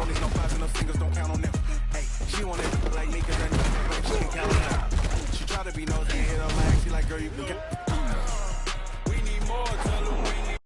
20s, no fives and no singles, don't count on them. Hey, she wanna like me cause she can't count on them. She try to be nosy and hit her lag. She like, girl, you can get. We need more, tell them we need.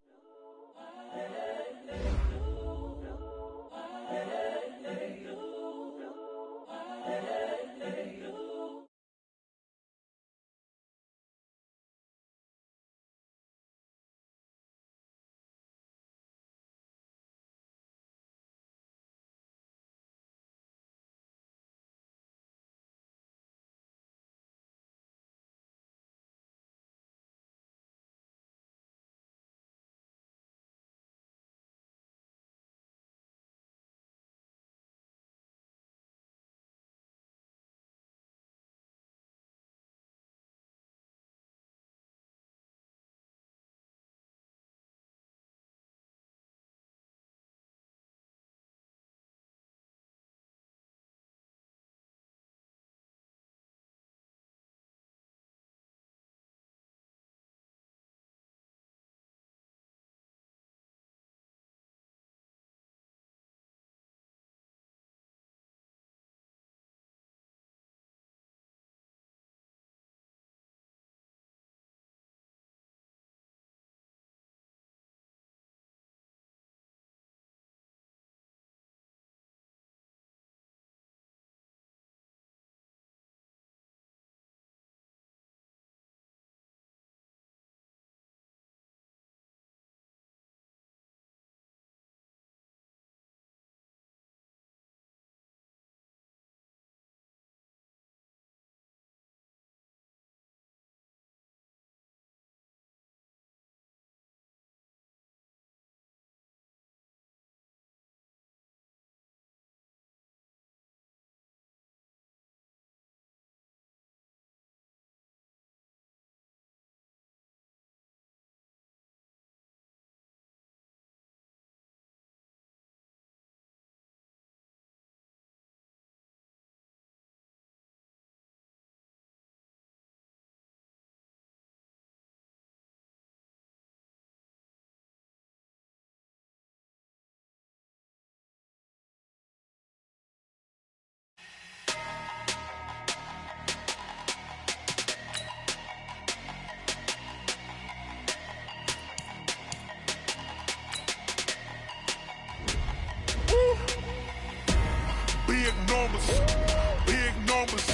Big numbers,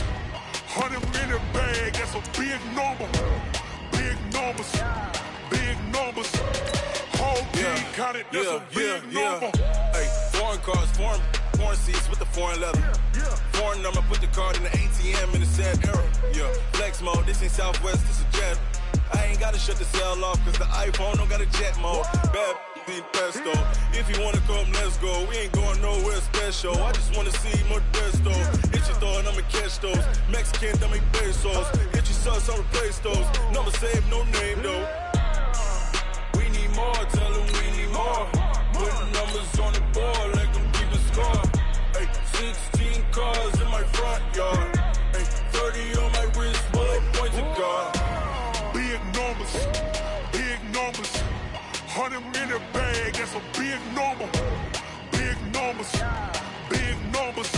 100-minute bag, that's a big number. Big numbers, big numbers. Whole team counted, that's a big number. Hey, foreign cars, foreign seats with the foreign leather. Foreign number, put the card in the ATM in the sad era. Yeah, flex mode, this ain't Southwest, this a jet. I ain't gotta shut the cell off, cause the iPhone don't got a jet mode. Bad need pesto. If you wanna come, let's go. We ain't going nowhere special. I just wanna see Modesto. Hit your thought, I'ma catch those. Mexican, I make pesos. Hit your sauce, I'll replace those. Number saved, no name though. We need more, tell them we need more. Putting numbers on the board, let them keep a score. Hey, 16 cars in my front yard. Hey, 30 on my wrist, bullet points of God. Big numbers, big numbers. 100-minute bag, that's a big number. Big numbers, big numbers.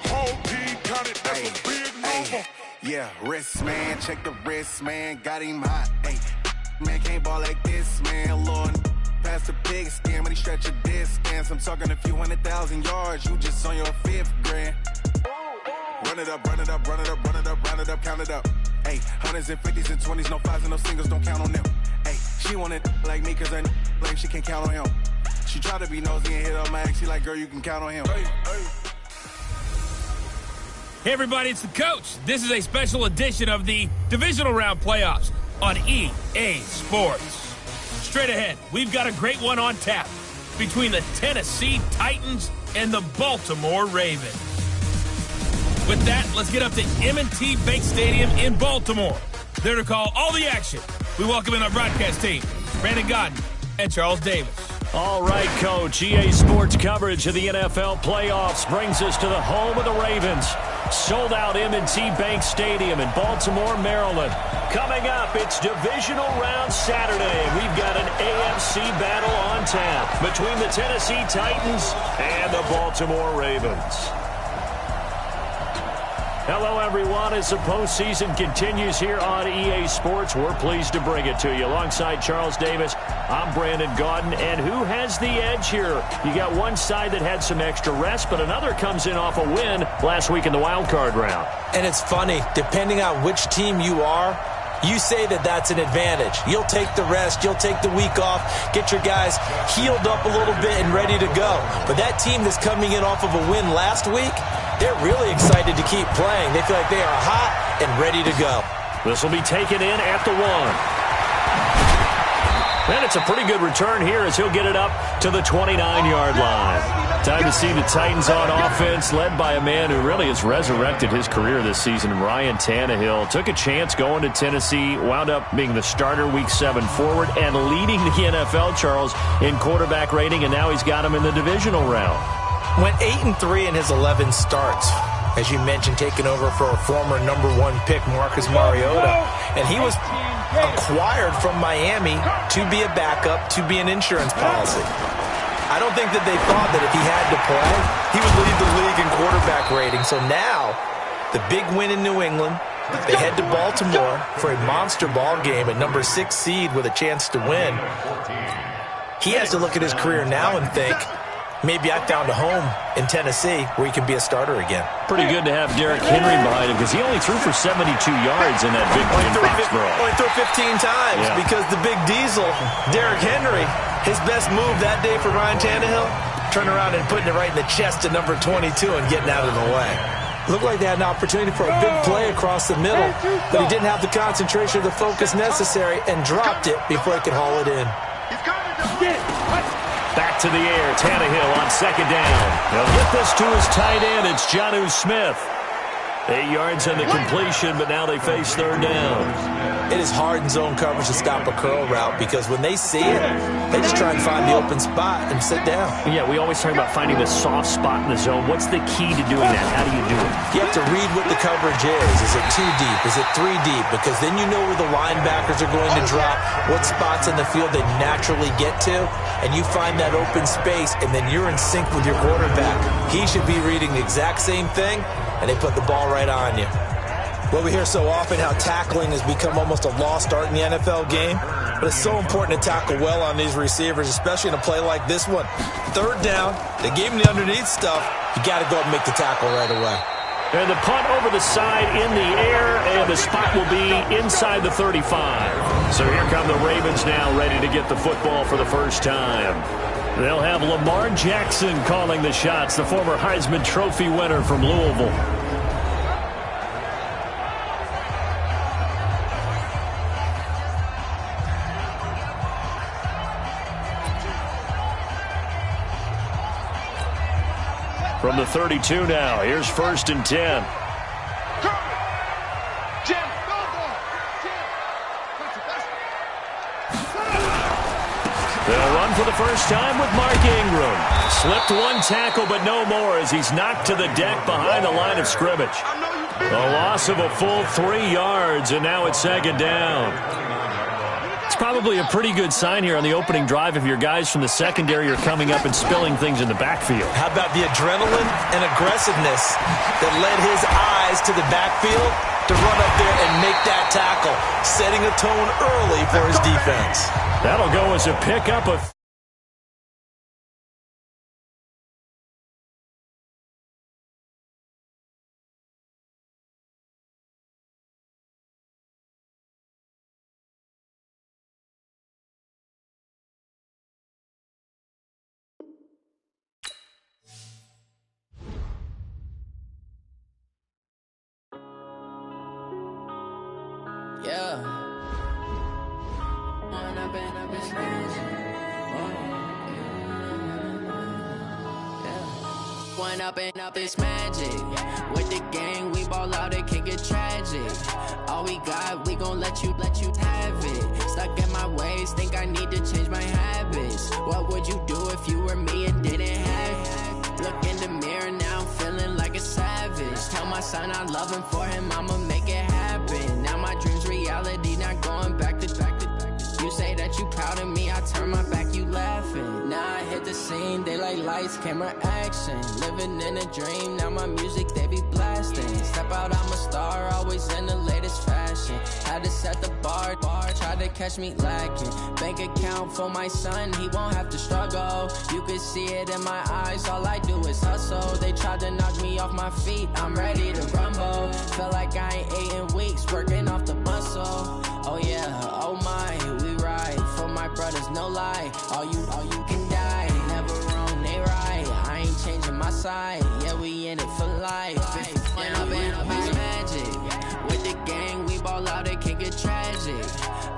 Whole team counted, that's a big number. Yeah, wrist man, check the wrist man, got him hot. Ay, man can't ball like this, man. Lord, past the pig skin when he stretch a distance. I'm talking a few 100,000 yards, you just on your 5th grand. Run it up, run it up, run it up, run it up, run it up, count it up. Ay, 100s and 50s and 20s, no fives and no singles, don't count on them. Ay, she want it like me cause her lame, she can't count on him. She try to be nosy and hit her mag, she like, girl, you can count on him. Hey everybody, it's the coach. This is a special edition of the Divisional Round Playoffs on EA Sports. Straight ahead, we've got a great one on tap between the Tennessee Titans and the Baltimore Ravens. With that, let's get up to M&T Bank Stadium in Baltimore. There to call all the action, we welcome in our broadcast team, Brandon Godden and Charles Davis. All right, Coach. EA Sports coverage of the NFL playoffs brings us to the home of the Ravens. Sold-out M&T Bank Stadium in Baltimore, Maryland. Coming up, it's Divisional Round Saturday. We've got an AFC battle on tap between the Tennessee Titans and the Baltimore Ravens. Hello, everyone. As the postseason continues here on EA Sports, we're pleased to bring it to you. Alongside Charles Davis, I'm Brandon Gaudin. And who has the edge here? You got one side that had some extra rest, but another comes in off a win last week in the wild card round. And it's funny, depending on which team you are, you say that that's an advantage. You'll take the rest, you'll take the week off, get your guys healed up a little bit and ready to go. But that team that's coming in off of a win last week, they're really excited to keep playing. They feel like they are hot and ready to go. This will be taken in at the 1. And it's a pretty good return here as he'll get it up to the 29-yard line. Time to see the Titans on offense, led by a man who really has resurrected his career this season, Ryan Tannehill. Took a chance going to Tennessee, wound up being the starter week 7 forward, and leading the NFL, Charles, in quarterback rating, and now he's got him in the divisional round. Went 8-3 in his 11 starts. As you mentioned, taking over for a former #1 pick, Marcus Mariota. And he was acquired from Miami to be a backup, to be an insurance policy. I don't think that they thought that if he had to play, he would lead the league in quarterback rating. So now, the big win in New England, they head to Baltimore for a monster ball game, a #6 seed with a chance to win. He has to look at his career now and think, maybe I found a home in Tennessee where he can be a starter again. Pretty good to have Derrick Henry behind him because he only threw for 72 yards in that big win in Foxborough. Only threw 15 times because the big diesel, Derrick Henry, his best move that day for Ryan Tannehill, turning around and putting it right in the chest of number 22 and getting out of the way. Looked like they had an opportunity for a big play across the middle, but he didn't have the concentration or the focus necessary and dropped it before he could haul it in. Back to the air, Tannehill on second down. He'll get this to his tight end. It's Jonnu Smith. 8 yards on the completion, but now they face third down. It is hard in zone coverage to stop a curl route because when they see it, they just try and find the open spot and sit down. Yeah, we always talk about finding the soft spot in the zone. What's the key to doing that? How do you do it? You have to read what the coverage is. Is it 2 deep? Is it 3 deep? Because then you know where the linebackers are going to drop, what spots in the field they naturally get to, and you find that open space, and then you're in sync with your quarterback. He should be reading the exact same thing, and they put the ball right on you. Well, we hear so often how tackling has become almost a lost art in the NFL game, but it's so important to tackle well on these receivers, especially in a play like this one. Third down, they gave him the underneath stuff. You got to go up and make the tackle right away. And the punt over the side in the air, and the spot will be inside the 35. So here come the Ravens now, ready to get the football for the first time. They'll have Lamar Jackson calling the shots, the former Heisman Trophy winner from Louisville. From the 32 now, here's 1st and 10. They'll run for the first time with Mark Ingram. Slipped one tackle, but no more as he's knocked to the deck behind the line of scrimmage. A loss of a full 3 yards, and now it's 2nd down. It's probably a pretty good sign here on the opening drive if your guys from the secondary are coming up and spilling things in the backfield. How about the adrenaline and aggressiveness that led his eyes to the backfield to run up there and make that tackle, setting a tone early for his defense. That'll go as a pickup of... One up and up is magic. With the gang, we ball out, it can get tragic. All we got, we gon' let you have it. Stuck in my ways, think I need to change my habits. What would you do if you were me and didn't have it? Look in the mirror, now I'm feeling like a savage. Tell my son I love him, for him I'ma make it happen. Now my dream's reality, not going back to. You say that you proud of me, I turn my back, you laughing. Now I hit the scene, they like lights, camera, action. Living in a dream, now my music, they be blasting. Step out, I'm a star, always in the latest fashion. Had to set the bar, try to catch me lacking. Bank account for my son, he won't have to struggle. You can see it in my eyes, all I do is hustle. They tried to knock me off my feet, I'm ready to rumble. Feel like I ain't ate in weeks, working off the muscle. Oh yeah, oh my, we ride for my brothers, no lie. All you can die, never wrong, they right. I ain't changing my side, yeah, we in it for life. When up and up is magic. With the gang, we ball out, it can get tragic.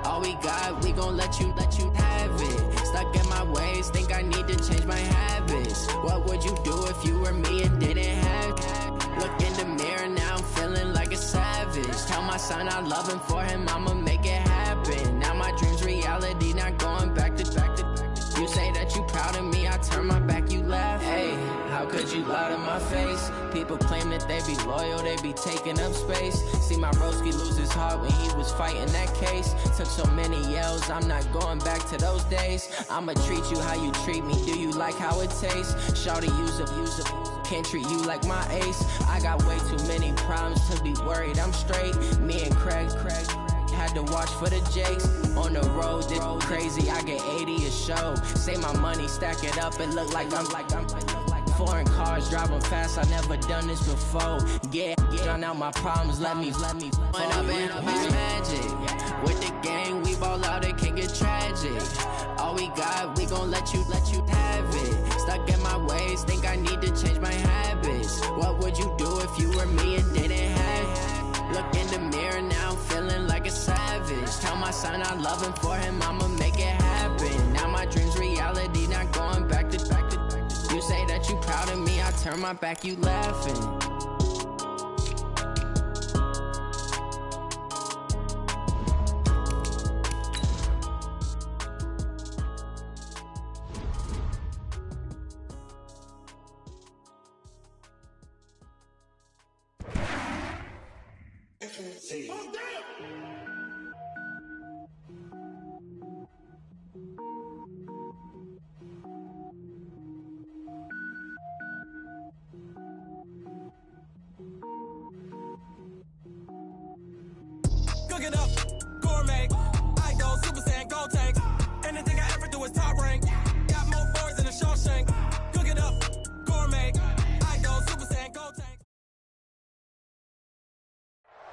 All we got, we gon' let you have it. Stuck in my ways, think I need to change my habits. What would you do if you were me and didn't have it? Look in the mirror, now I'm feeling like a savage. Tell my son I love him, for him I'ma make it happen. Now my dream's reality, not going back to. You say that you proud of me, I turn my back, you laugh. Hey, how could you lie to my face? People claim that they be loyal, they be taking up space. See my broski lose his heart when he was fighting that case. Took so many yells, I'm not going back to those days. I'ma treat you how you treat me, do you like how it tastes? Shawty, use up, can't treat you like my ace. I got way too many problems to be worried, I'm straight. Me and Craig had to watch for the Jakes. On the road, this crazy, I get 80 a show. Say my money, stack it up, it look like I'm foreign cars, driving fast, I never done this before. Get drown out my problems, let me When up and up is magic. With the gang, we ball out, it can get tragic. All we got, we gon' let you have it. Stuck in my ways, think I need to change my habits. What would you do if you were me and didn't have it? Look in the mirror, now I'm feeling like a savage. Tell my son I love him, for him I'ma make it happen. Now my dream's reality, not going back to. You say that you proud of me, I turn my back, you laughing. Cook it up, gourmet. I go Super Saiyan, gold tank. Anything I ever do is top rank. Got more boys than a Shawshank. Cook it up, gourmet. I go Super Saiyan, gold tank.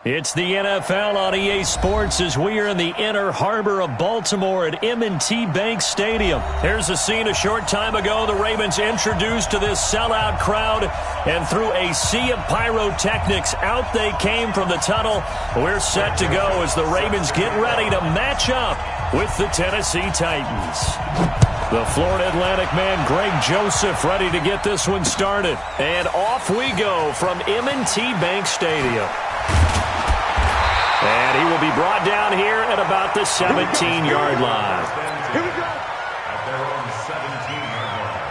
It's the NFL on EA Sports as we are in the inner harbor of Baltimore at M&T Bank Stadium. Here's a scene a short time ago. The Ravens introduced to this sellout crowd, and through a sea of pyrotechnics, out they came from the tunnel. We're set to go as the Ravens get ready to match up with the Tennessee Titans. The Florida Atlantic man, Greg Joseph, ready to get this one started. And off we go from M&T Bank Stadium. And he will be brought down here at about the 17-yard line. Here we go. At their own 17-yard line.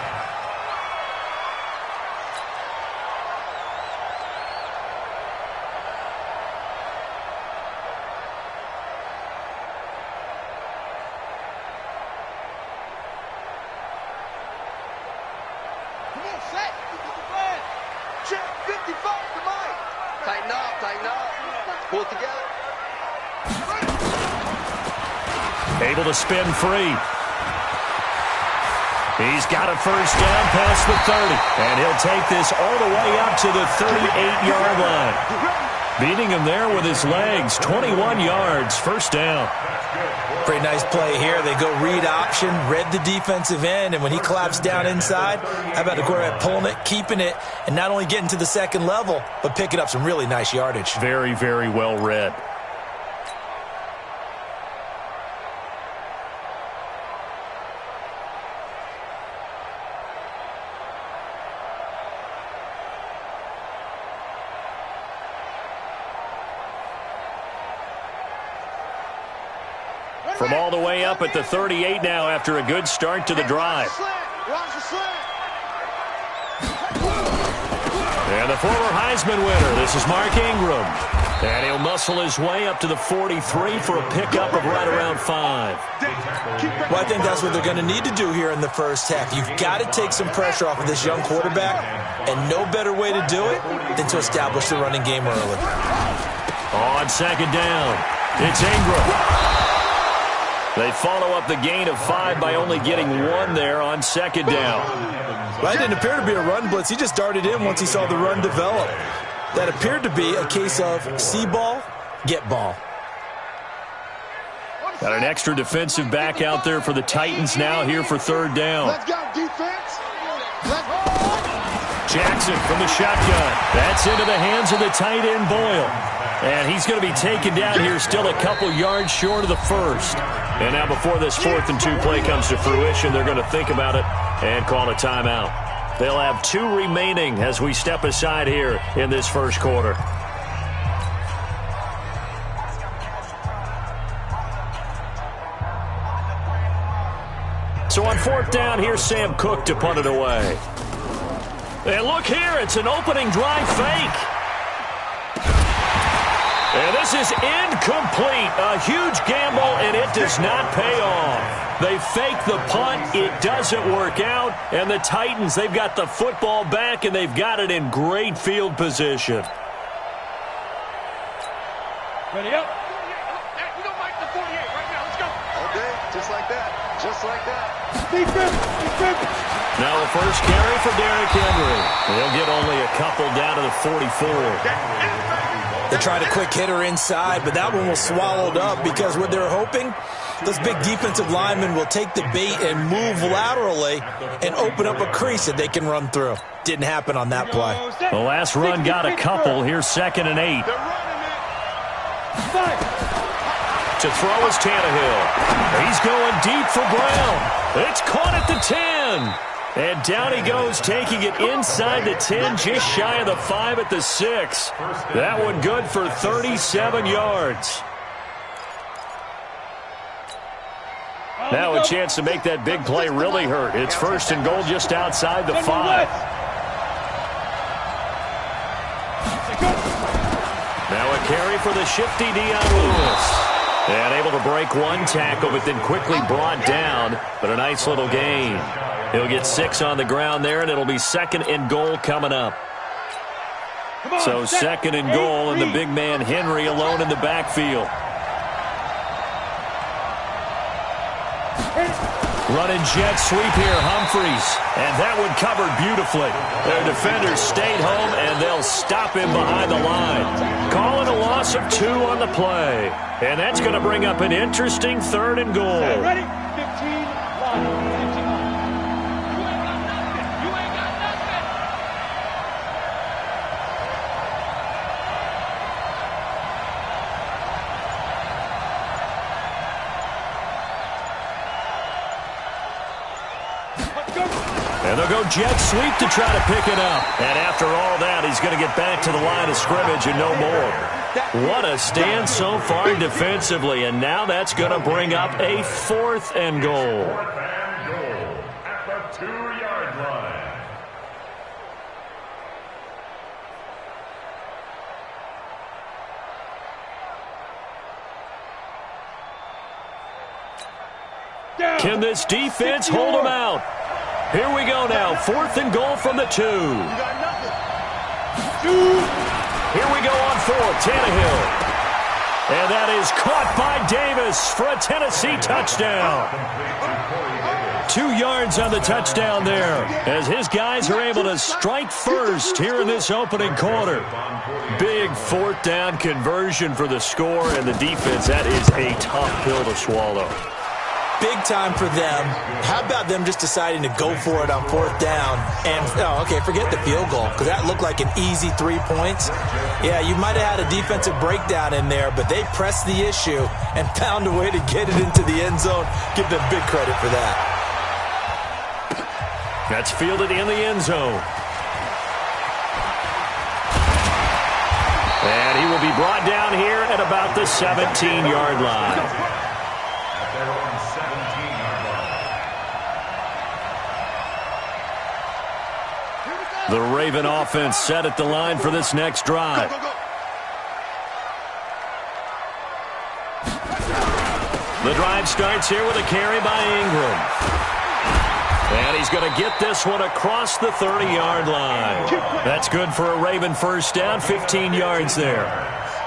Come on, set. Check 55 to Mike. Tighten up. Pull it together. Able to spin free. He's got a first down past the 30. And he'll take this all the way up to the 38-yard line. Beating him there with his legs. 21 yards, first down. Pretty nice play here. They go read option, read the defensive end, and when he collapsed down inside, how about the quarterback pulling it, keeping it, and not only getting to the second level, but picking up some really nice yardage. Very, very well read. From all the way up at the 38 now after a good start to the drive. And the former Heisman winner, this is Mark Ingram. And he'll muscle his way up to the 43 for a pickup of right around 5. Well, I think that's what they're going to need to do here in the first half. You've got to take some pressure off of this young quarterback, and no better way to do it than to establish the running game early. On second down, it's Ingram. They follow up the gain of 5 by only getting 1 there on second down. Well, it didn't appear to be a run blitz. He just darted in once he saw the run develop. That appeared to be a case of see ball, get ball. Got an extra defensive back out there for the Titans now here for third down. Let's go, defense. Let's go. Jackson from the shotgun. That's into the hands of the tight end, Boyle. And he's going to be taken down here still a couple yards short of the first. And now before this 4th and 2 play comes to fruition, they're going to think about it and call a timeout. They'll have 2 remaining as we step aside here in this first quarter. So on 4th down, here's Sam Cook to punt it away. And look here, it's an opening drive fake. And this is incomplete. A huge gamble, and it does not pay off. They fake the punt. It doesn't work out. And the Titans, they've got the football back, and they've got it in great field position. Ready up. You don't like the 48 right now. Let's go. Okay, just like that. Just like that. Defense. Now the first carry for Derrick Henry. He'll get only a couple down to the 44. They tried a quick hitter inside, but that one was swallowed up because what they're hoping, those big defensive linemen will take the bait and move laterally and open up a crease that they can run through. Didn't happen on that play. The last run got a couple. Here's 2nd and 8. To throw is Tannehill. He's going deep for Brown. It's caught at the 10. And down he goes, taking it inside the 10, just shy of the 5 at the 6. That one good for 37 yards. Now a chance to make that big play really hurt. It's 1st and goal just outside the 5. Now a carry for the shifty Dion Lewis. And able to break 1 tackle, but then quickly brought down. But a nice little gain. He'll get 6 on the ground there, and it'll be 2nd and goal coming up. So 2nd and goal, and the big man Henry alone in the backfield. Running jet sweep here, Humphreys. And that one covered beautifully. Their defenders stayed home, and they'll stop him behind the line. Calling a loss of 2 on the play. And that's going to bring up an interesting 3rd and goal. Ready? 15 line. And they'll go jet sweep to try to pick it up. And after all that, he's going to get back to the line of scrimmage and no more. What a stand so far defensively. And now that's going to bring up a 4th and goal. At the 2-yard line. Can this defense hold him out? Here we go now. 4th and goal from the 2. Here we go on 4th. Tannehill. And that is caught by Davis for a Tennessee touchdown. 2 yards on the touchdown there as his guys are able to strike first here in this opening quarter. Big 4th down conversion for the score, and the defense, that is a tough pill to swallow. Big time for them. How about them just deciding to go for it on 4th down? And, forget the field goal, because that looked like an easy 3 points. Yeah, you might have had a defensive breakdown in there, but they pressed the issue and found a way to get it into the end zone. Give them big credit for that. That's fielded in the end zone. And he will be brought down here at about the 17-yard line. The Raven offense set at the line for this next drive. The drive starts here with a carry by Ingram. And he's going to get this one across the 30-yard line. That's good for a Raven first down, 15 yards there.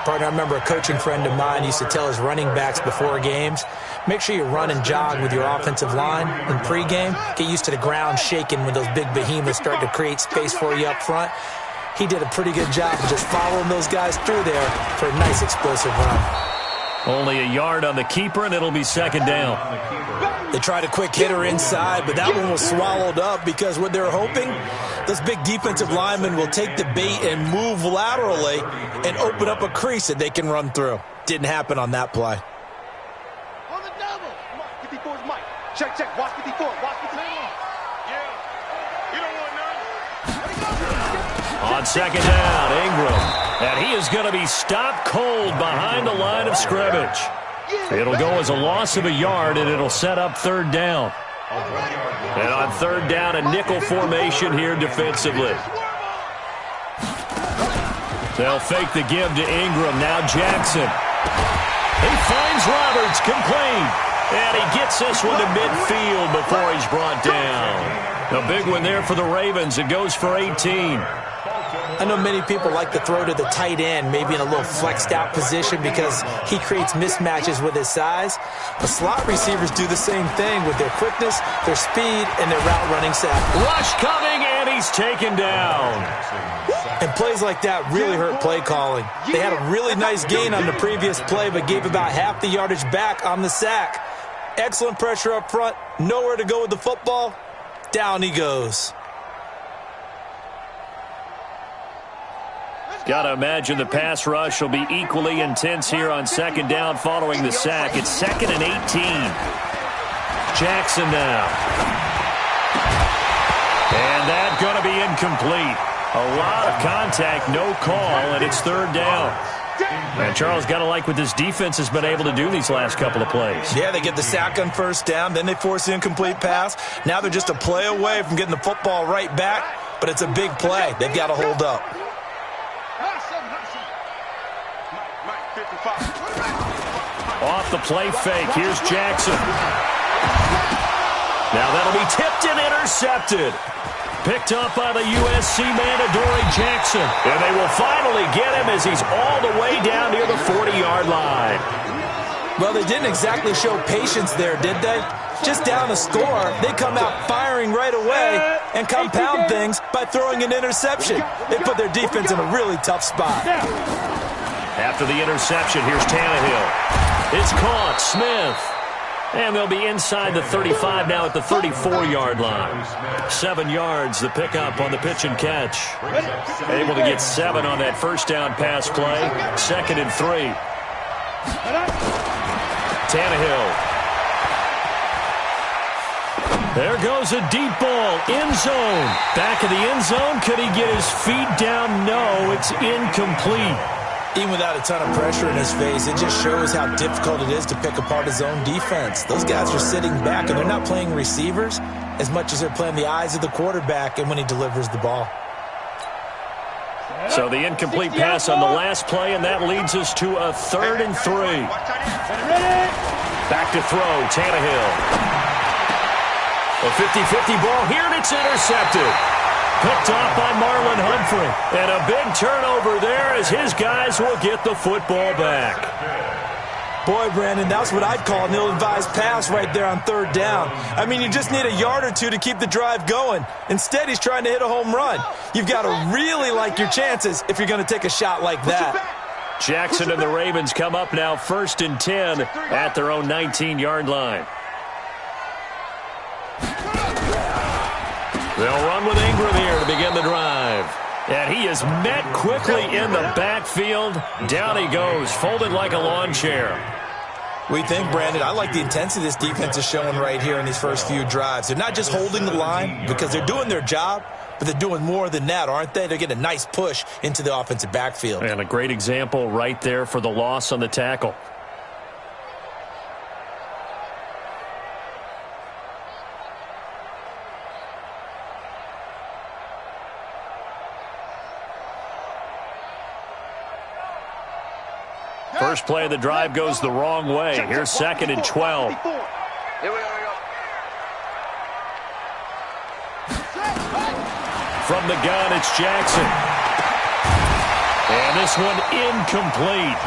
Partner, I remember a coaching friend of mine used to tell his running backs before games, make sure you run and jog with your offensive line in pregame. Get used to the ground shaking when those big behemoths start to create space for you up front. He did a pretty good job of just following those guys through there for a nice explosive run. Only a yard on the keeper, and it'll be second down. They tried a quick hitter inside, but that one was swallowed up because what they're hoping, those big defensive linemen will take the bait and move laterally and open up a crease that they can run through. Didn't happen on that play. On the double. Come on, 54 is Mike. Check, watch 54, watch 54. Yeah, you don't want none. On second down, Ingram. And he is going to be stopped cold behind the line of scrimmage. It'll go as a loss of a yard, and it'll set up third down. And on third down, a nickel formation here defensively. They'll fake the give to Ingram. Now Jackson. He finds Roberts, complete. And he gets this one to midfield before he's brought down. A big one there for the Ravens. It goes for 18. I know many people like to throw to the tight end, maybe in a little flexed out position because he creates mismatches with his size. But slot receivers do the same thing with their quickness, their speed, and their route running set. Rush coming, and he's taken down. And plays like that really hurt play calling. They had a really nice gain on the previous play, but gave about half the yardage back on the sack. Excellent pressure up front, nowhere to go with the football. Down he goes. Got to imagine the pass rush will be equally intense here on second down following the sack. It's 2nd and 18. Jackson now. And that's going to be incomplete. A lot of contact, no call, and it's third down. And Charles, got to like what this defense has been able to do these last couple of plays. Yeah, they get the sack on first down, then they force the incomplete pass. Now they're just a play away from getting the football right back, but it's a big play. They've got to hold up. Off the play fake, here's Jackson. Now that'll be tipped and intercepted. Picked up by the USC man, Adoree Jackson. And they will finally get him as he's all the way down near the 40-yard line. Well, they didn't exactly show patience there, did they? Just down a score, they come out firing right away and compound things by throwing an interception. They put their defense in a really tough spot. After the interception, here's Tannehill. It's caught, Smith. And they'll be inside the 35 now at the 34-yard line. 7 yards, the pickup on the pitch and catch. Able to get 7 on that first down pass play. 2nd and 3. Tannehill. There goes a deep ball, end zone. Back of the end zone, could he get his feet down? No, it's incomplete. Even without a ton of pressure in his face, it just shows how difficult it is to pick apart his own defense. Those guys are sitting back, and they're not playing receivers as much as they're playing the eyes of the quarterback and when he delivers the ball. So the incomplete pass on the last play, and that leads us to a 3rd and 3. Back to throw, Tannehill. A 50-50 ball here, and it's intercepted. Picked off by Marlon Humphrey. And a big turnover there as his guys will get the football back. Boy, Brandon, that's what I'd call an ill-advised pass right there on 3rd down. I mean, you just need a yard or two to keep the drive going. Instead, he's trying to hit a home run. You've got to really like your chances if you're going to take a shot like that. Jackson and the Ravens come up now 1st and 10 at their own 19-yard line. They'll run with Ingram here to begin the drive. And he is met quickly in the backfield. Down he goes, folded like a lawn chair. We think, Brandon, I like the intensity this defense is showing right here in these first few drives. They're not just holding the line because they're doing their job, but they're doing more than that, aren't they? They're getting a nice push into the offensive backfield. And a great example right there for the loss on the tackle. First play of the drive goes the wrong way. Here's 2nd and 12. Here we go. From the gun, it's Jackson. And this one incomplete.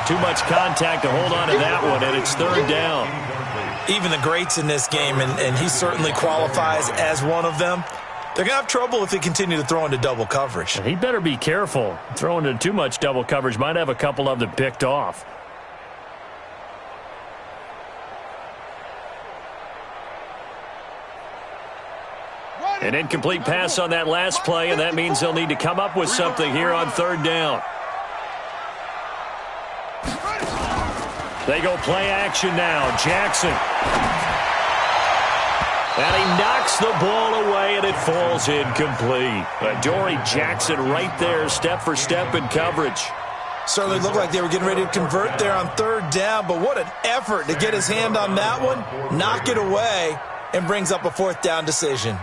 Too much contact to hold on to that one, and it's 3rd down. Even the greats in this game, and he certainly qualifies as one of them, they're going to have trouble if they continue to throw into double coverage. He better be careful. Throwing into too much double coverage might have a couple of them picked off. An incomplete pass on that last play, and that means they'll need to come up with something here on 3rd down. They go play action now. Jackson. And he knocks the ball away, and it falls incomplete. Adoree Jackson right there, step for step in coverage. Certainly looked like they were getting ready to convert there on 3rd down, but what an effort to get his hand on that one, knock it away, and brings up a 4th down decision.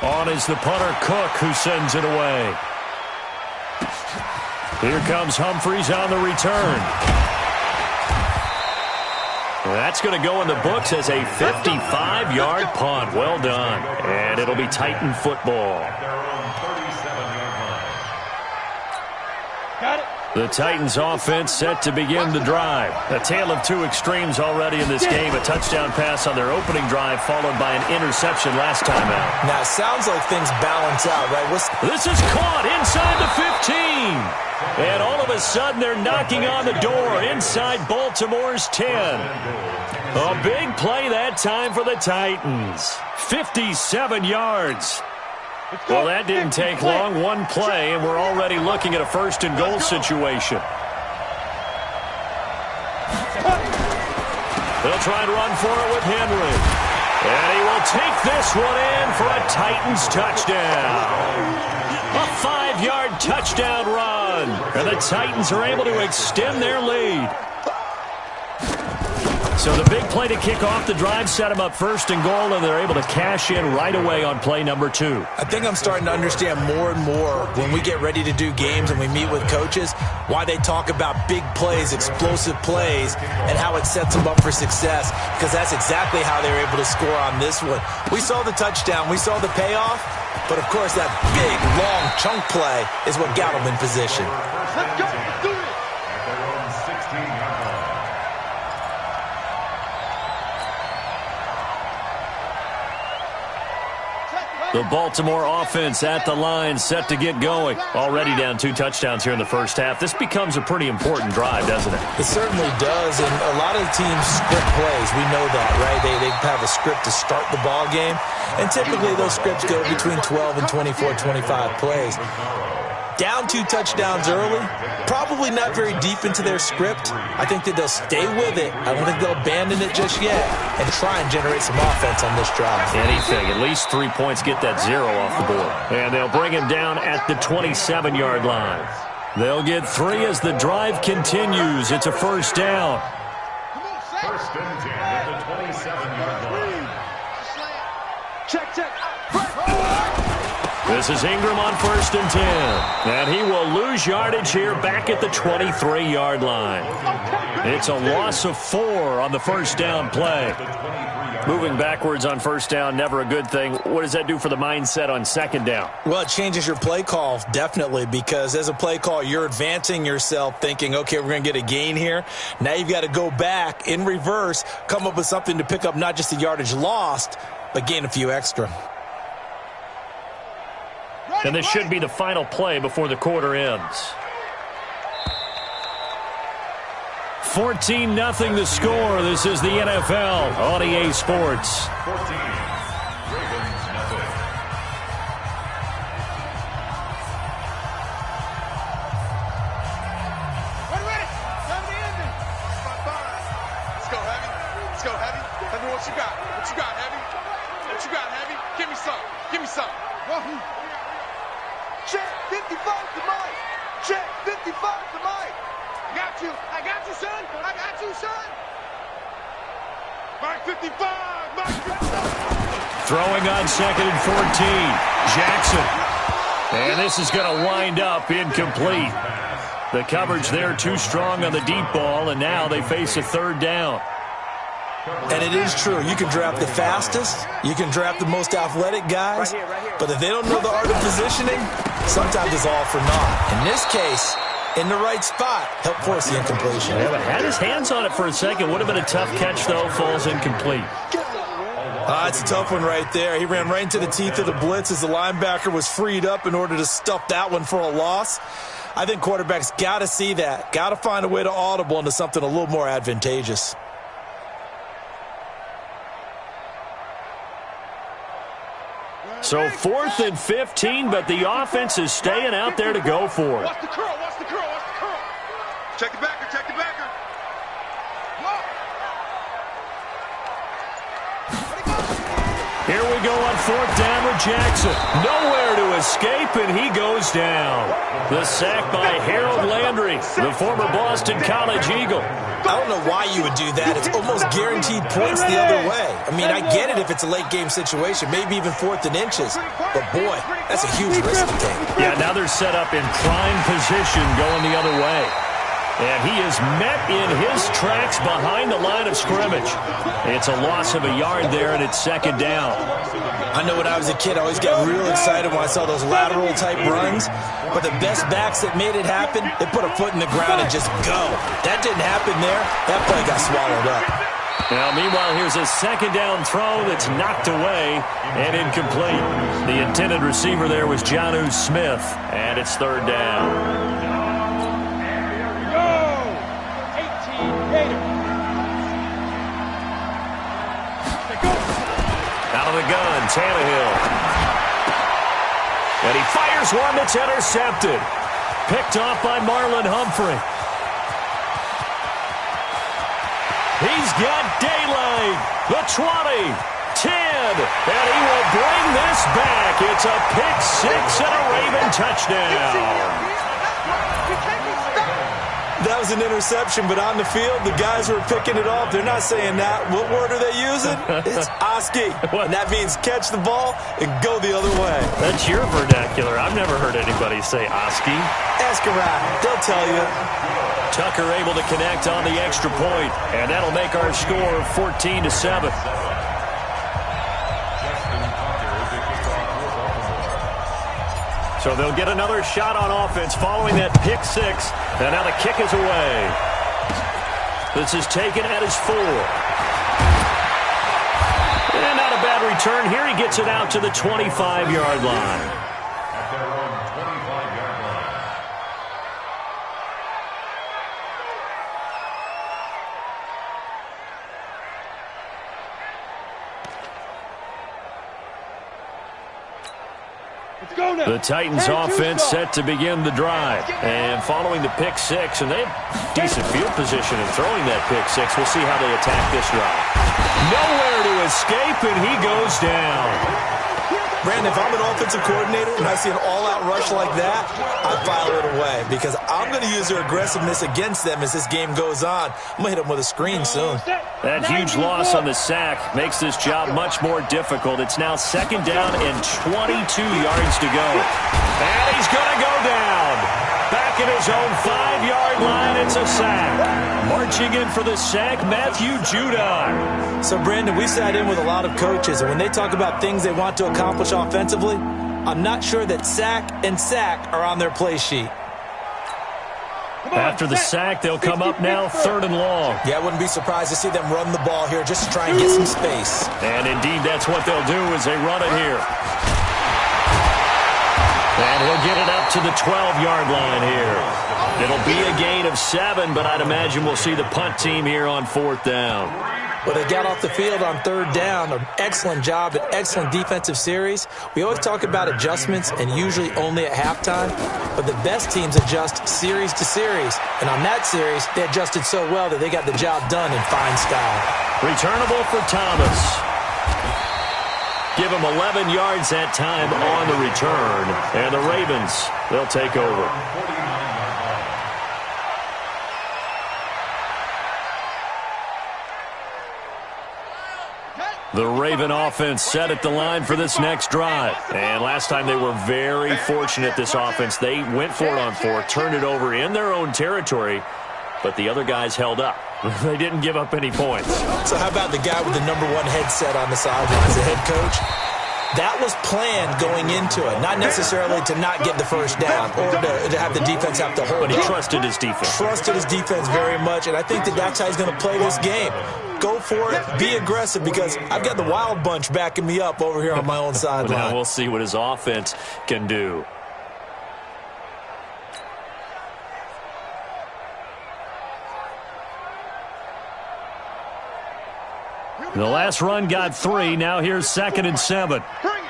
On is the punter, Cook, who sends it away. Here comes Humphries on the return. That's going to go in the books as a 55-yard punt. Well done. And it'll be Titan football. Got it. The Titans offense set to begin the drive. A tale of two extremes already in this game. A touchdown pass on their opening drive followed by an interception last time out. Now, it sounds like things balance out, right? This is caught inside the 15. And all of a sudden, they're knocking on the door inside Baltimore's 10. A big play that time for the Titans. 57 yards. Well, that didn't take long. One play, and we're already looking at a 1st and goal situation. They'll try and run for it with Henry. And he will take this one in for a Titans touchdown. A 5-yard touchdown run. And the Titans are able to extend their lead. So the big play to kick off the drive set them up 1st and goal, and they're able to cash in right away on play number 2. I think I'm starting to understand more and more when we get ready to do games and we meet with coaches why they talk about big plays, explosive plays, and how it sets them up for success, because that's exactly how they were able to score on this one. We saw the touchdown. We saw the payoff. But, of course, that big, long chunk play is what got them in position. Let's go. Let's do it. The Baltimore offense at the line, set to get going. Already down 2 touchdowns here in the first half. This becomes a pretty important drive, doesn't it? It certainly does, and a lot of teams script plays. We know that, right? They have a script to start the ball game, and typically those scripts go between 12 and 24, 25 plays. Down 2 touchdowns early, probably not very deep into their script. I think that they'll stay with it. I don't think they'll abandon it just yet and try and generate some offense on this drive. Anything, at least 3 points, get that 0 off the board. And they'll bring him down at the 27-yard line. They'll get 3 as the drive continues. It's a 1st down. 1st and 10 at the 27-yard line. Check. This is Ingram on 1st and 10. And he will lose yardage here back at the 23-yard line. It's a loss of 4 on the 1st down play. Moving backwards on 1st down, never a good thing. What does that do for the mindset on 2nd down? Well, it changes your play call, definitely, because as a play call, you're advancing yourself thinking, okay, we're going to get a gain here. Now you've got to go back in reverse, come up with something to pick up not just the yardage lost, but gain a few extra. And this should be the final play before the quarter ends. 14-0 the score. This is the NFL on EA Sports. 14. Ravens, nothing. Ready. Time to end it. Let's go, Heavy. Let's go, Heavy. Heavy, what you got? What you got, Heavy? What you got, Heavy? Give me some. Give me some. Check 55 to Mike. Check 55 to Mike. I got you, son. I got you, son. Mike 55. Mike 55. Throwing on 2nd and 14. Jackson. And this is going to wind up incomplete. The coverage there too strong on the deep ball, and now they face a third down. And it is true. You can draft the fastest. You can draft the most athletic guys. But if they don't know the art of positioning, sometimes it's all for naught. In this case, in the right spot, help force the incompletion. Yeah, but had his hands on it for a second. Would have been a tough catch, though. Falls incomplete. It's a tough one right there. He ran right into the teeth of the blitz as the linebacker was freed up in order to stuff that one for a loss. I think quarterbacks got to see that. Got to find a way to audible into something a little more advantageous. So 4th and 15, but the offense is staying out there to go for it. Watch the curl, watch the curl, watch the curl. Check the backer, check the backer. Here we go on 4th down with Jackson. Nowhere to escape, and he goes down. The sack by Harold Landry, the former Boston College Eagle. I don't know why you would do that. It's almost guaranteed points the other way. I mean, I get it if it's a late-game situation, maybe even 4th and inches. But, boy, that's a huge risk to take. Yeah, now they're set up in prime position going the other way. And he is met in his tracks behind the line of scrimmage. It's a loss of a yard there, and it's 2nd down. I know when I was a kid, I always got real excited when I saw those lateral-type runs. But the best backs that made it happen, they put a foot in the ground and just go. That didn't happen there. That play got swallowed up. Now, meanwhile, here's a 2nd down throw that's knocked away and incomplete. The intended receiver there was Jonnu Smith, and it's 3rd down. Out of the gun, Tannehill. And he fires one that's intercepted. Picked off by Marlon Humphrey. He's got daylight. The 20, 10, and he will bring this back. It's a pick six and a Raven touchdown. That was an interception, but on the field, the guys who are picking it off, they're not saying that. What word are they using? It's Oski. And that means catch the ball and go the other way. That's your vernacular. I've never heard anybody say Oski. Ask around. They'll tell you. Tucker able to connect on the extra point, and that'll make our score 14-7. So they'll get another shot on offense following that pick six. And now the kick is away. This is taken at his 4. And not a bad return here. He gets it out to the 25-yard line. The Titans offense set to begin the drive. And following the pick six, and they have decent field position in throwing that pick six. We'll see how they attack this drive. Nowhere to escape, and he goes down. Brandon, if I'm an offensive coordinator and I see an all-out rush like that, I file it away because I'm going to use their aggressiveness against them as this game goes on. I'm going to hit them with a screen soon. That huge loss on the sack makes this job much more difficult. It's now 2nd down and 22 yards to go. And he's going to go down. Back in his own 5-yard line, it's a sack. Marching in for the sack, Matthew Judon. So, Brandon, we sat in with a lot of coaches, and when they talk about things they want to accomplish offensively, I'm not sure that sack and sack are on their play sheet. After the sack, they'll come up now 3rd and long. Yeah, I wouldn't be surprised to see them run the ball here just to try and get some space. And indeed, that's what they'll do as they run it here. And he'll get it up to the 12-yard line here. It'll be a gain of 7, but I'd imagine we'll see the punt team here on 4th down. Well, they got off the field on 3rd down. An excellent job, an excellent defensive series. We always talk about adjustments and usually only at halftime, but the best teams adjust series to series. And on that series, they adjusted so well that they got the job done in fine style. Returnable for Thomas. Give him 11 yards that time on the return. And the Ravens, they'll take over. The Raven offense set at the line for this next drive. And last time they were very fortunate, this offense. They went for it on 4, turned it over in their own territory, but the other guys held up. They didn't give up any points. So how about the guy with the #1 headset on the sideline as a head coach? That was planned going into it, not necessarily to not get the first down or to have the defense have to hold But he up. trusted his defense. Trusted his defense very much, and I think that's how he's going to play this game. Go for it, be aggressive, because I've got the Wild Bunch backing me up over here on my own sideline. Now we'll see what his offense can do. The last run got 3. Now here's 2nd and 7. Bring it.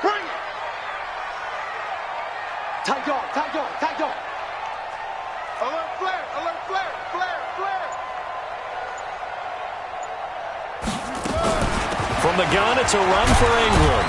Bring it. Tight dog. Tight dog. Tight dog. Alert flare. Alert flare. Flare. Flare. From the gun, it's a run for England.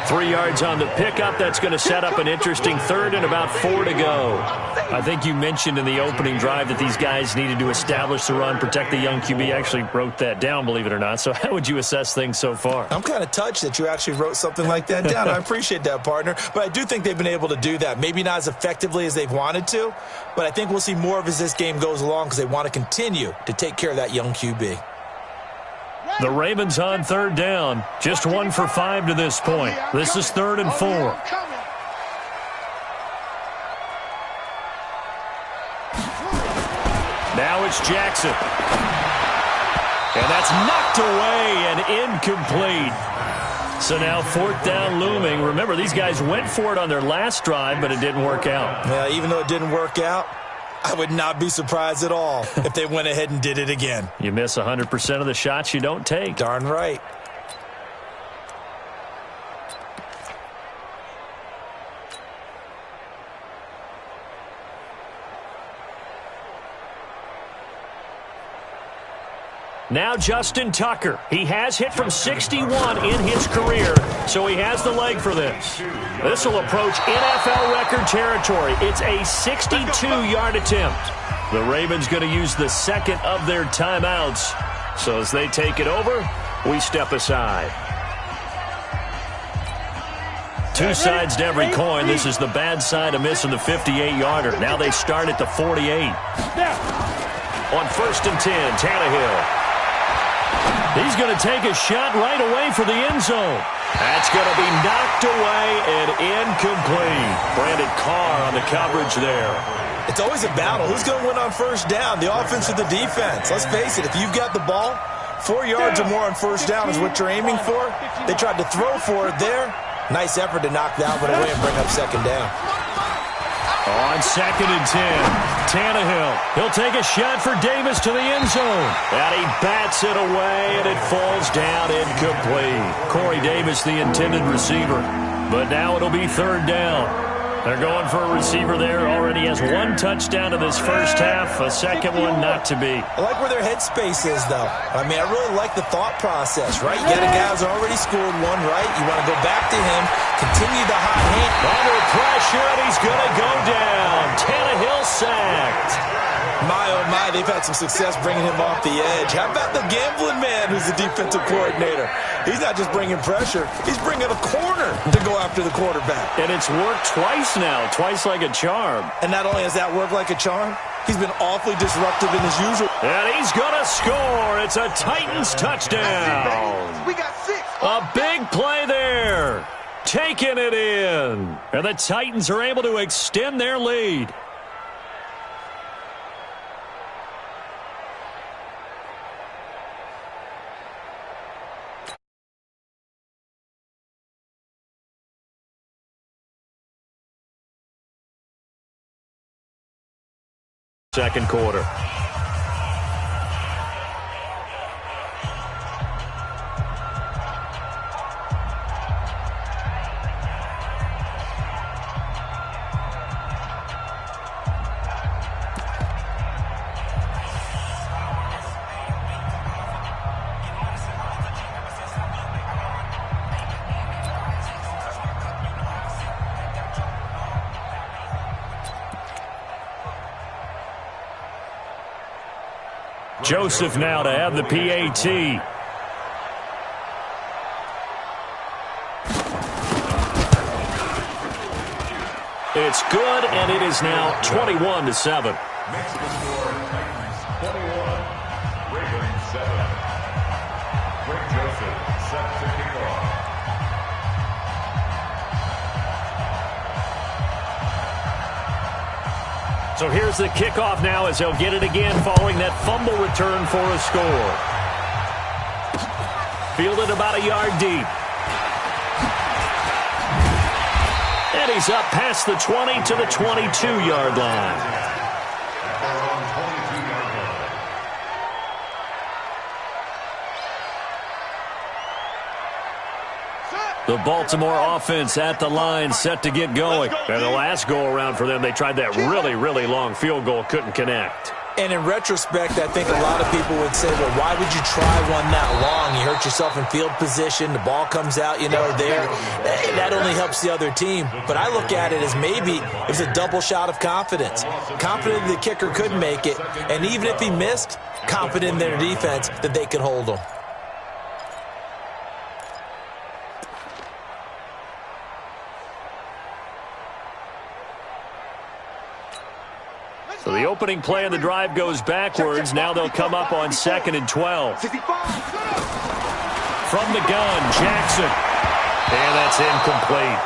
3 yards on the pickup. That's going to set up an interesting 3rd and about 4 to go. I think you mentioned in the opening drive that these guys needed to establish the run, protect the young QB. Actually wrote that down, believe it or not. So how would you assess things so far? I'm kind of touched that you actually wrote something like that down. I appreciate that, partner. But I do think they've been able to do that. Maybe not as effectively as they've wanted to, but I think we'll see more of as this game goes along because they want to continue to take care of that young QB. The Ravens on 3rd down. Just 1 for 5 to this point. This is 3rd and 4. Now it's Jackson. And that's knocked away and incomplete. So now 4th down looming. Remember, these guys went for it on their last drive, but it didn't work out. Yeah, even though it didn't work out, I would not be surprised at all if they went ahead and did it again. You miss 100% of the shots you don't take. Darn right. Now Justin Tucker. He has hit from 61 in his career, so he has the leg for this. This will approach NFL record territory. It's a 62-yard attempt. The Ravens going to use the 2nd of their timeouts. So as they take it over, we step aside. 2 sides to every coin. This is the bad side of missing the 58-yarder. Now they start at the 48. On 1st and 10, Tannehill. He's going to take a shot right away for the end zone. That's going to be knocked away and incomplete. Brandon Carr on the coverage there. It's always a battle. Who's going to win on 1st down, the offense or the defense? Let's face it, if you've got the ball, 4 yards or more on 1st down is what you're aiming for. They tried to throw for it there. Nice effort to knock that one away and bring up 2nd down. On 2nd and 10, Tannehill. He'll take a shot for Davis to the end zone. And he bats it away, and it falls down incomplete. Corey Davis, the intended receiver. But now it'll be 3rd down. They're going for a receiver there. Already has 1 touchdown in this first half. A 2nd one not to be. I like where their headspace is, though. I mean, I really like the thought process, right? You got a guy who's already scored 1, right? You want to go back to him, continue the hot hand. Under pressure, and he's going to go down. Tannehill sacked. My, oh my, they've had some success bringing him off the edge. How about the gambling man who's the defensive coordinator? He's not just bringing pressure. He's bringing a corner to go after the quarterback. And it's worked twice now, twice like a charm. And not only has that worked like a charm, he's been awfully disruptive in his usual. And he's going to score. It's a Titans touchdown. We got 6. A big play there. Taking it in. And the Titans are able to extend their lead. Second quarter. Joseph now to have the PAT. It's good, and it is now 21-7. So here's the kickoff now as they'll get it again following that fumble return for a score. Fielded about a yard deep. And he's up past the 20 to the 22-yard line. The Baltimore offense at the line set to get going. And the last go-around for them, they tried that really, really long field goal, couldn't connect. And in retrospect, I think a lot of people would say, well, why would you try one that long? You hurt yourself in field position. The ball comes out, there. That only helps the other team. But I look at it as maybe it was a double shot of confidence. Confident the kicker could make it. And even if he missed, confident in their defense that they could hold him. So the opening play of the drive goes backwards. Now they'll come up on 2nd and 12. From the gun, Jackson. And that's incomplete.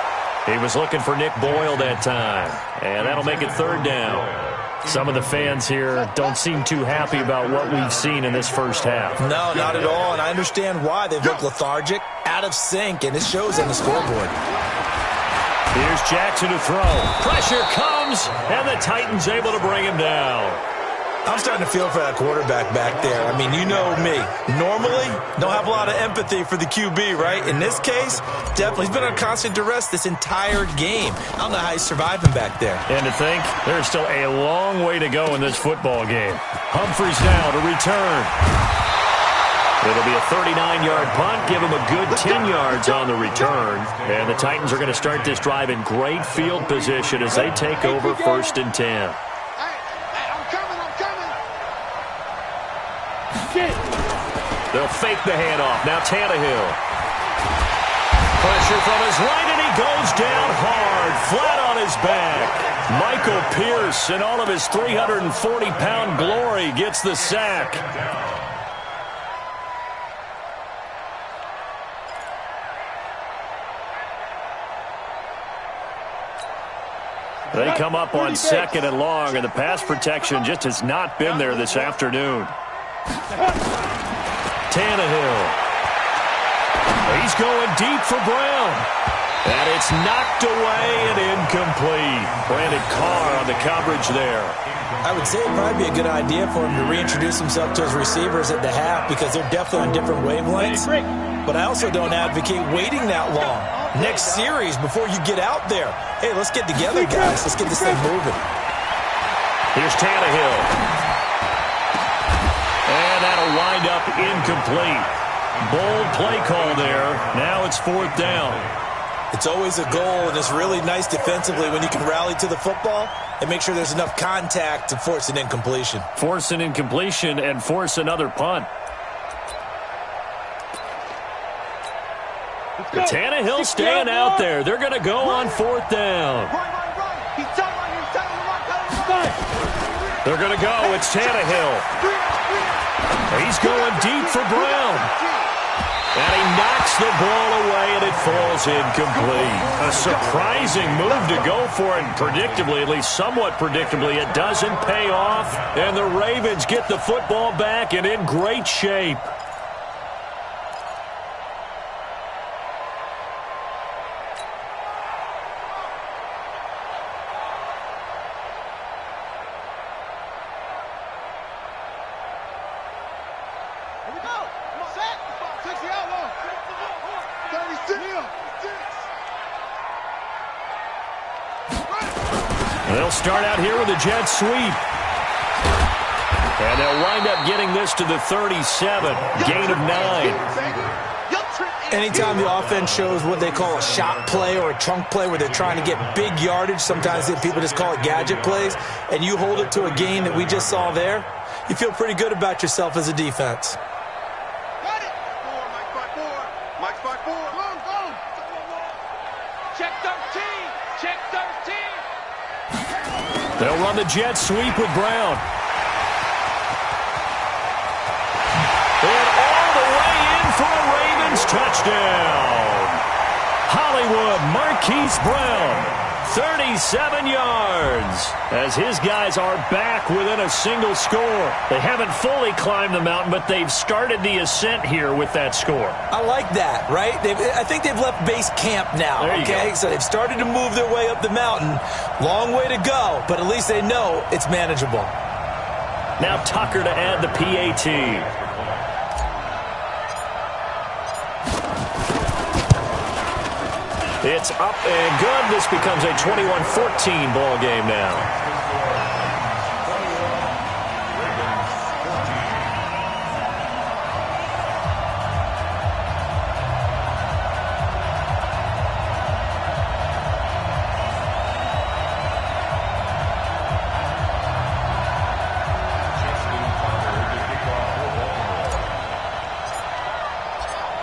He was looking for Nick Boyle that time. And that'll make it 3rd down. Some of the fans here don't seem too happy about what we've seen in this first half. No, not at all. And I understand why. They've looked lethargic, out of sync, and it shows on the scoreboard. Here's Jackson to throw. Pressure comes, and the Titans able to bring him down. I'm starting to feel for that quarterback back there. I mean, you know me. Normally, don't have a lot of empathy for the QB, right? In this case, definitely. He's been on constant duress this entire game. I don't know how he's surviving back there. And to think, there's still a long way to go in this football game. Humphries now to return. It'll be a 39-yard punt, give him a good 10 yards on the return. And the Titans are going to start this drive in great field position as they take over 1st and 10. I'm coming. They'll fake the handoff. Now Tannehill. Pressure from his right, and he goes down hard, flat on his back. Michael Pierce, in all of his 340-pound glory, gets the sack. They come up on 2nd and long, and the pass protection just has not been there this afternoon. Tannehill. He's going deep for Brown. And it's knocked away and incomplete. Brandon Carr on the coverage there. I would say it'd probably be a good idea for him to reintroduce himself to his receivers at the half because they're definitely on different wavelengths. But I also don't advocate waiting that long. Next series, before you get out there, hey, let's get together, guys. Let's get this thing moving. Here's Tannehill. And that'll wind up incomplete. Bold play call there. Now it's 4th down. It's always a goal, and it's really nice defensively when you can rally to the football and make sure there's enough contact to force an incompletion. Force an incompletion and force another punt. Tannehill staying out there. They're going to go on 4th down. They're going to go. It's Tannehill. He's going deep for Brown. And he knocks the ball away, and it falls incomplete. A surprising move to go for it, and predictably, at least somewhat predictably, it doesn't pay off. And the Ravens get the football back and in great shape. They'll start out here with a jet sweep. And they'll wind up getting this to the 37. Gain of 9. Anytime the offense shows what they call a shot play or a chunk play where they're trying to get big yardage, sometimes people just call it gadget plays, and you hold it to a gain that we just saw there, you feel pretty good about yourself as a defense. Mike's back 4. Check 13. Check 13. They'll run the jet sweep with Brown. And all the way in for a Ravens touchdown. Hollywood Marquise Brown, 37 yards, as his guys are back within a single score. They haven't fully climbed the mountain, but they've started the ascent here with that score. I like that, right? I think they've left base camp now, okay? So they've started to move their way up the mountain. Long way to go, but at least they know it's manageable. Now Tucker to add the PAT. It's up and good. This becomes a 21-14 ball game now.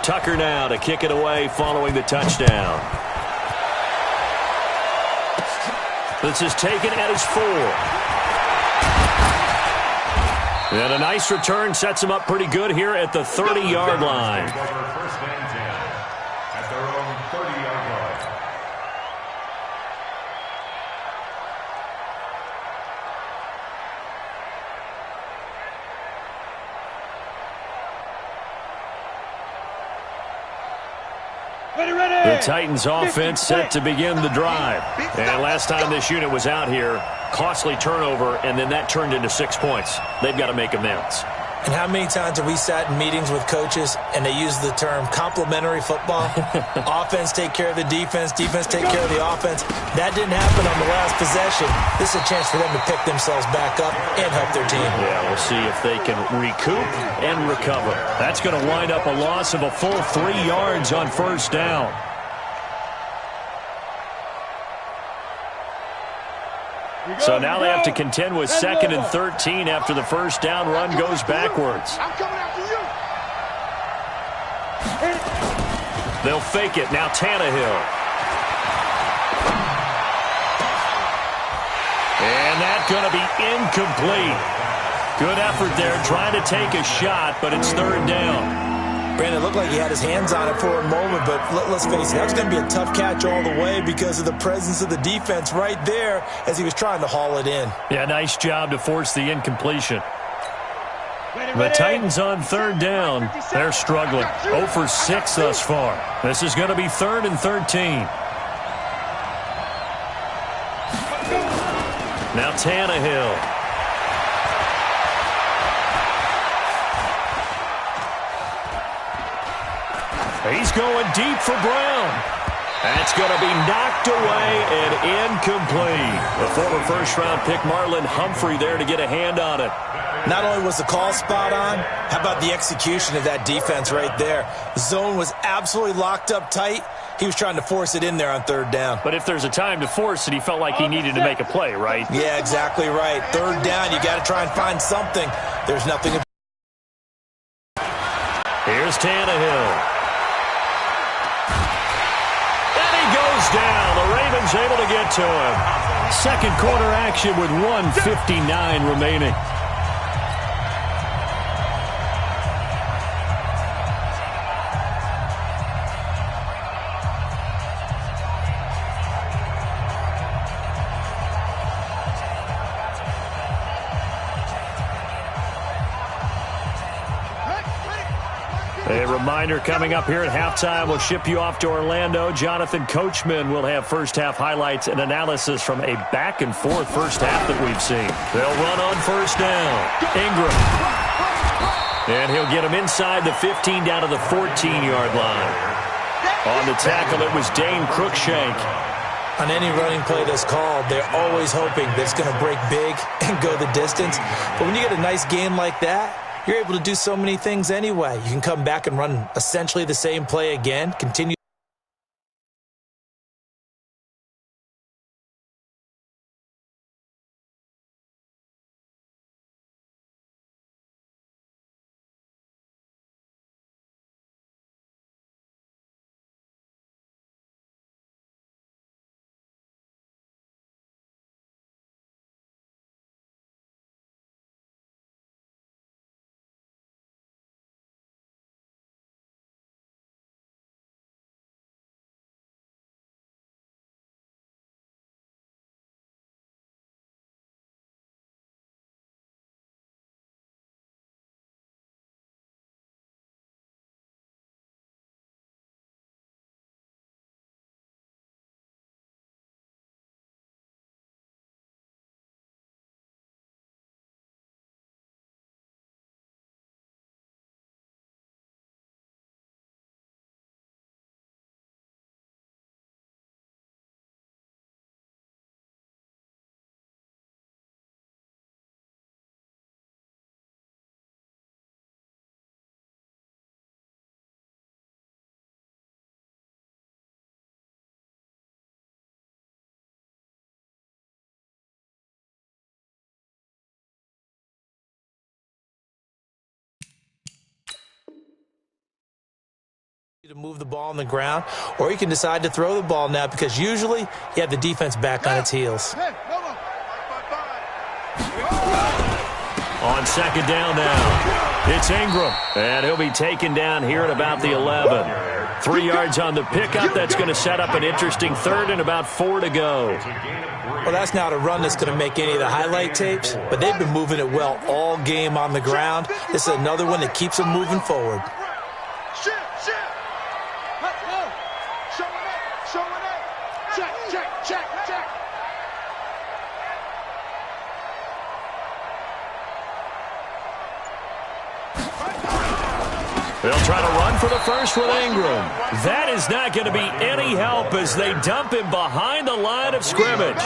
Tucker now to kick it away following the touchdown. This is taken at his 4. And a nice return sets him up pretty good here at the 30-yard line. First and 10 at their own 30-yard line. The Titans offense set to begin the drive. And last time this unit was out here, costly turnover, and then that turned into 6 points. They've got to make amends. And how many times have we sat in meetings with coaches and they use the term complementary football? Offense take care of the defense, defense take care of the offense. That didn't happen on the last possession. This is a chance for them to pick themselves back up and help their team. Yeah, we'll see if they can recoup and recover. That's going to wind up a loss of a full 3 yards on first down. So now they have to contend with 2nd and 13 after the first down run goes backwards. I'm coming after you. They'll fake it. Now Tannehill. And that's going to be incomplete. Good effort there trying to take a shot, but it's 3rd down. Brandon, it looked like he had his hands on it for a moment, but let's face it, that was going to be a tough catch all the way because of the presence of the defense right there as he was trying to haul it in. Yeah, nice job to force the incompletion. The Titans on 3rd down. They're struggling. 0 for 6 thus far. This is going to be 3rd and 13. Now Tannehill. He's going deep for Brown. That's going to be knocked away and incomplete. The former first-round pick Marlon Humphrey there to get a hand on it. Not only was the call spot on, how about the execution of that defense right there? The zone was absolutely locked up tight. He was trying to force it in there on 3rd down. But if there's a time to force it, he felt like he needed to make a play, right? Yeah, exactly right. 3rd down, you got to try and find something. There's nothing. Here's Tannehill. Down. The Ravens able to get to him. Second quarter action with 1:59 remaining. A reminder coming up here at halftime. We'll ship you off to Orlando. Jonathan Coachman will have first-half highlights and analysis from a back-and-forth first half that we've seen. They'll run on first down. Ingram. And he'll get him inside the 15 down to the 14-yard line. On the tackle, it was Dane Cruikshank. On any running play that's called, they're always hoping that it's going to break big and go the distance. But when you get a nice game like that, you're able to do so many things anyway. You can come back and run essentially the same play again, continue To move the ball on the ground, or you can decide to throw the ball now because usually you have the defense back on its heels. On second down now, it's Ingram, and he'll be taken down here at about the 11. 3 yards on the pickup. That's going to set up an interesting third and about 4 to go. Well, that's not a run that's going to make any of the highlight tapes, but they've been moving it well all game on the ground. This is another one that keeps them moving forward. They'll try to run for the first with Ingram. That is not going to be any help as they dump him behind the line of scrimmage.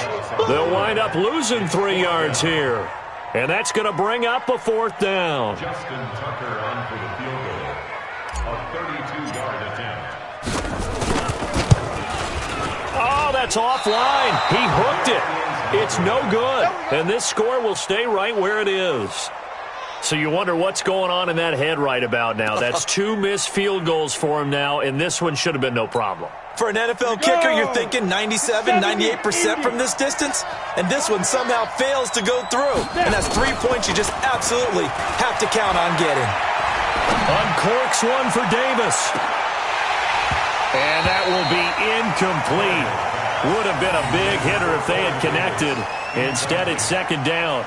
They'll wind up losing 3 yards here. And that's going to bring up a 4th down. Justin Tucker on for the field goal. A 32-yard attempt. Oh, that's offline. He hooked it. It's no good. And this score will stay right where it is. So you wonder what's going on in that head right about now. That's 2 missed field goals for him now, and this one should have been no problem. For an NFL kicker, you're thinking 97, 98% from this distance, and this one somehow fails to go through. And that's 3 points you just absolutely have to count on getting. Uncorks one for Davis. And that will be incomplete. Would have been a big hitter if they had connected. Instead, it's second down.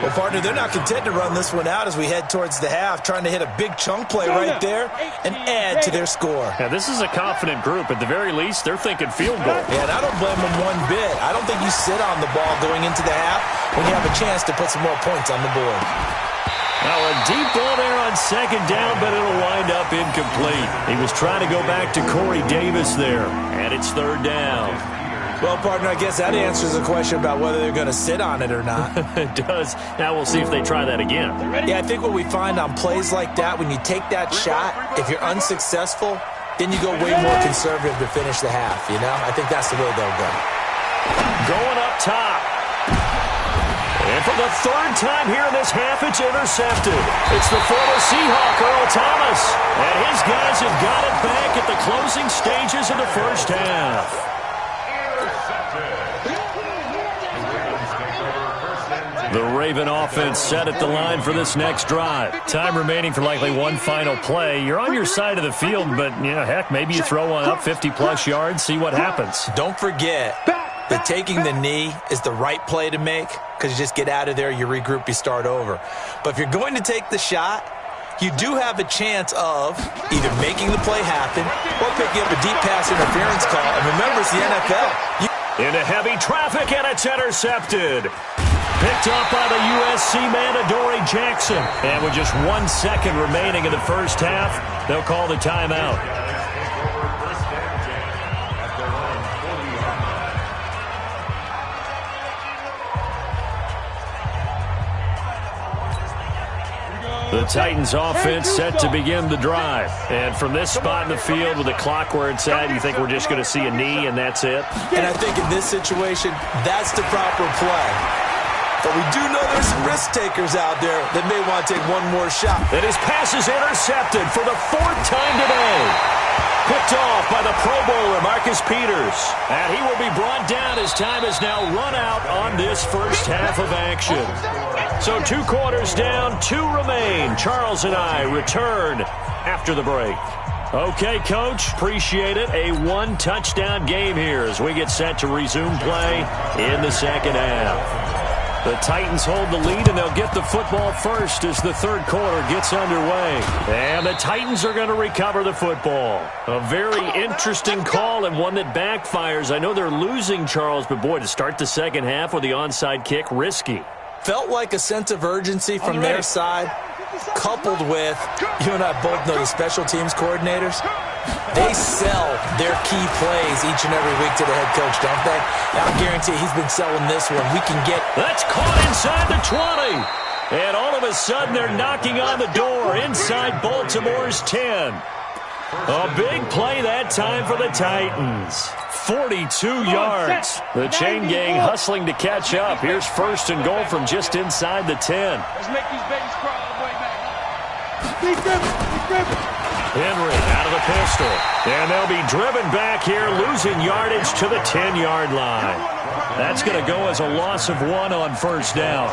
Well, partner, they're not content to run this one out as we head towards the half, trying to hit a big chunk play right there and add to their score. Yeah, this is a confident group. At the very least, they're thinking field goal. Yeah, and I don't blame them one bit. I don't think you sit on the ball going into the half when you have a chance to put some more points on the board. Now a deep ball there on second down, but it'll wind up incomplete. He was trying to go back to Corey Davis there, and it's third down. Well, partner, I guess that answers the question about whether they're going to sit on it or not. It does. Now we'll see if they try that again. Yeah, I think what we find on plays like that, when you take that shot, if you're unsuccessful, then you go way more conservative to finish the half, you know? I think that's the way they'll go. Going up top. And for the third time here in this half, it's intercepted. It's the former Seahawk, Earl Thomas. And his guys have got it back at the closing stages of the first half. The Raven offense set at the line for this next drive. Time remaining for likely one final play. You're on your side of the field, but, you know, heck, maybe you throw one up 50-plus yards, see what happens. Don't forget that taking the knee is the right play to make because you just get out of there, you regroup, you start over. But if you're going to take the shot, you do have a chance of either making the play happen or picking up a deep pass interference call. And remember, it's the NFL. Into heavy traffic, and it's intercepted. Picked up by the USC man, Adoree Jackson. And with just 1 second remaining in the first half, they'll call the timeout. The Titans offense set to begin the drive. And from this spot in the field with the clock where it's at, you think we're just going to see a knee and that's it? And I think in this situation, that's the proper play. But we do know there's some risk takers out there that may want to take one more shot. And his pass is intercepted for the 4th time today. Picked off by the Pro Bowler, Marcus Peters. And he will be brought down as time is now run out on this first half of action. So 2 quarters down, 2 remain. Charles and I return after the break. Okay, Coach, appreciate it. A 1-touchdown game here as we get set to resume play in the second half. The Titans hold the lead, and they'll get the football first as the third quarter gets underway. And the Titans are going to recover the football. A very interesting call and one that backfires. I know they're losing, Charles, but boy, to start the second half with the onside kick, risky. Felt like a sense of urgency from their side, coupled with, you and I both know the special teams coordinators. They sell their key plays each and every week to the head coach, don't they? I guarantee he's been selling this one. We can get... That's caught inside the 20. And all of a sudden, they're knocking on the door inside Baltimore's 10. A big play that time for the Titans. 42 yards. The chain gang hustling to catch up. Here's first and goal from just inside the 10. Let's make these babies crawl all the way back. Keep gripping. Keep gripping. Henry out of the pistol. And they'll be driven back here, losing yardage to the 10-yard line. That's going to go as a loss of 1 on first down.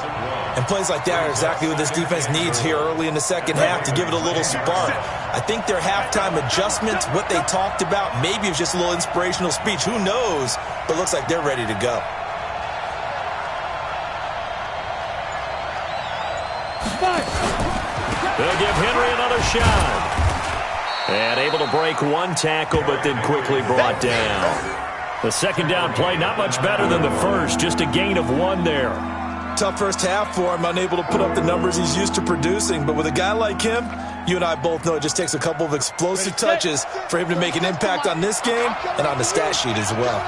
And plays like that are exactly what this defense needs here early in the second half to give it a little spark. I think their halftime adjustments, what they talked about, maybe it was just a little inspirational speech. Who knows? But it looks like they're ready to go. They'll give Henry another shot. And able to break one tackle, but then quickly brought down. The second down play, not much better than the first, just a gain of 1 there. Tough first half for him, unable to put up the numbers he's used to producing. But with a guy like him, you and I both know it just takes a couple of explosive touches for him to make an impact on this game and on the stat sheet as well.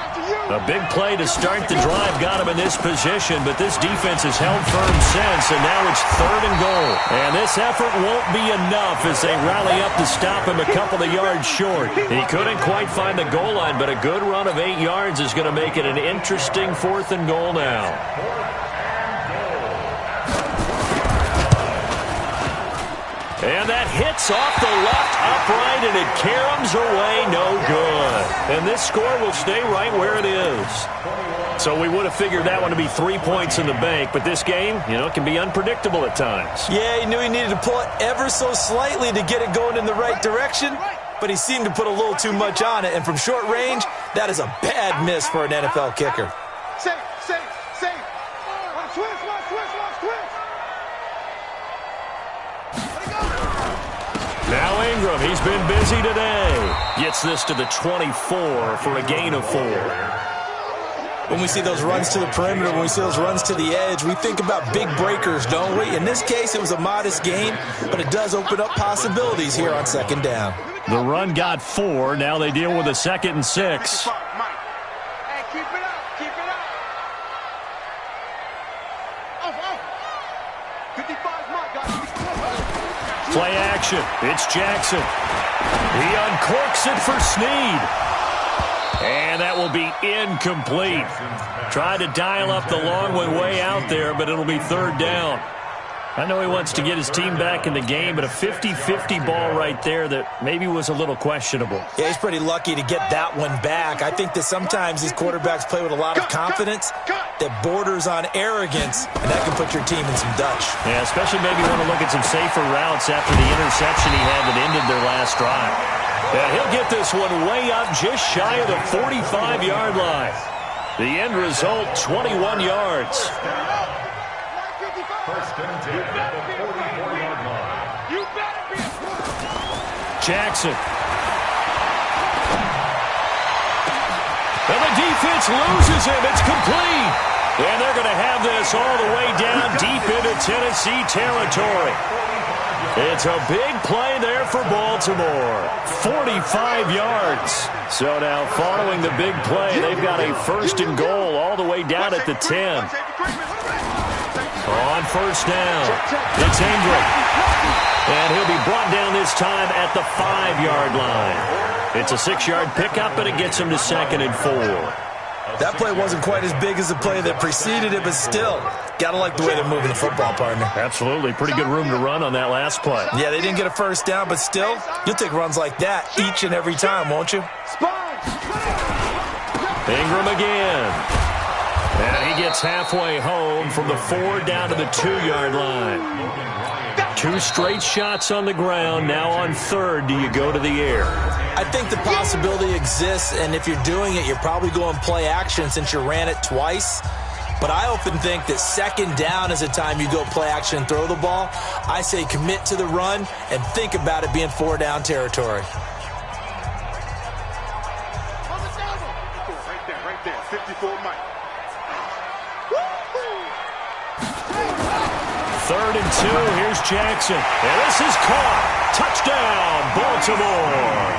A big play to start the drive got him in this position, but this defense has held firm since, and now it's 3rd and goal. And this effort won't be enough as they rally up to stop him a couple of yards short. He couldn't quite find the goal line, but a good run of 8 yards is going to make it an interesting 4th and goal now. And that hits off the left upright, and it caroms away, no good. And this score will stay right where it is. So we would have figured that one to be 3 points in the bank, but this game, can be unpredictable at times. Yeah, he knew he needed to pull it ever so slightly to get it going in the right direction, but he seemed to put a little too much on it, and from short range, that is a bad miss for an NFL kicker. Safe. Switch. Now Ingram, he's been busy today. Gets this to the 24 for a gain of 4. When we see those runs to the perimeter, when we see those runs to the edge, we think about big breakers, don't we? In this case, it was a modest gain, but it does open up possibilities here on second down. The run got 4. Now they deal with a 2nd and 6. Hey, keep it up. Off. 55's Mike, guys. Play action. It's Jackson. He uncorks it for Snead. And that will be incomplete. Tried to dial up the long one way out there, but it'll be 3rd down. I know he wants to get his team back in the game, but a 50-50 ball right there that maybe was a little questionable. Yeah, he's pretty lucky to get that one back. I think that sometimes these quarterbacks play with a lot of confidence that borders on arrogance, and that can put your team in some Dutch. Yeah, especially maybe want to look at some safer routes after the interception he had that ended their last drive. Yeah, he'll get this one way up just shy of the 45-yard line. The end result, 21 yards. First and 10 at the 44-yard line. Jackson. And the defense loses him. It's complete. And they're going to have this all the way down deep into Tennessee territory. It's a big play there for Baltimore. 45 yards. So now following the big play, they've got a 1st and goal all the way down at the 10. On first down, it's Ingram. And he'll be brought down this time at the 5-yard line. It's a 6-yard pickup, and it gets him to 2nd and 4. That play wasn't quite as big as the play that preceded it, but still, got to like the way they're moving the football, partner. Absolutely. Pretty good room to run on that last play. Yeah, they didn't get a first down, but still, you'll take runs like that each and every time, won't you? Ingram again. And he gets halfway home from the 4 down to the 2-yard line. 2 straight shots on the ground. Now on 3rd, do you go to the air? I think the possibility exists, and if you're doing it, you're probably going play action since you ran it twice. But I often think that 2nd down is a time you go play action and throw the ball. I say commit to the run and think about it being 4-down territory. Right there. 54 Mike. 3rd and 2. Here's Jackson. And this is caught. Touchdown, Baltimore.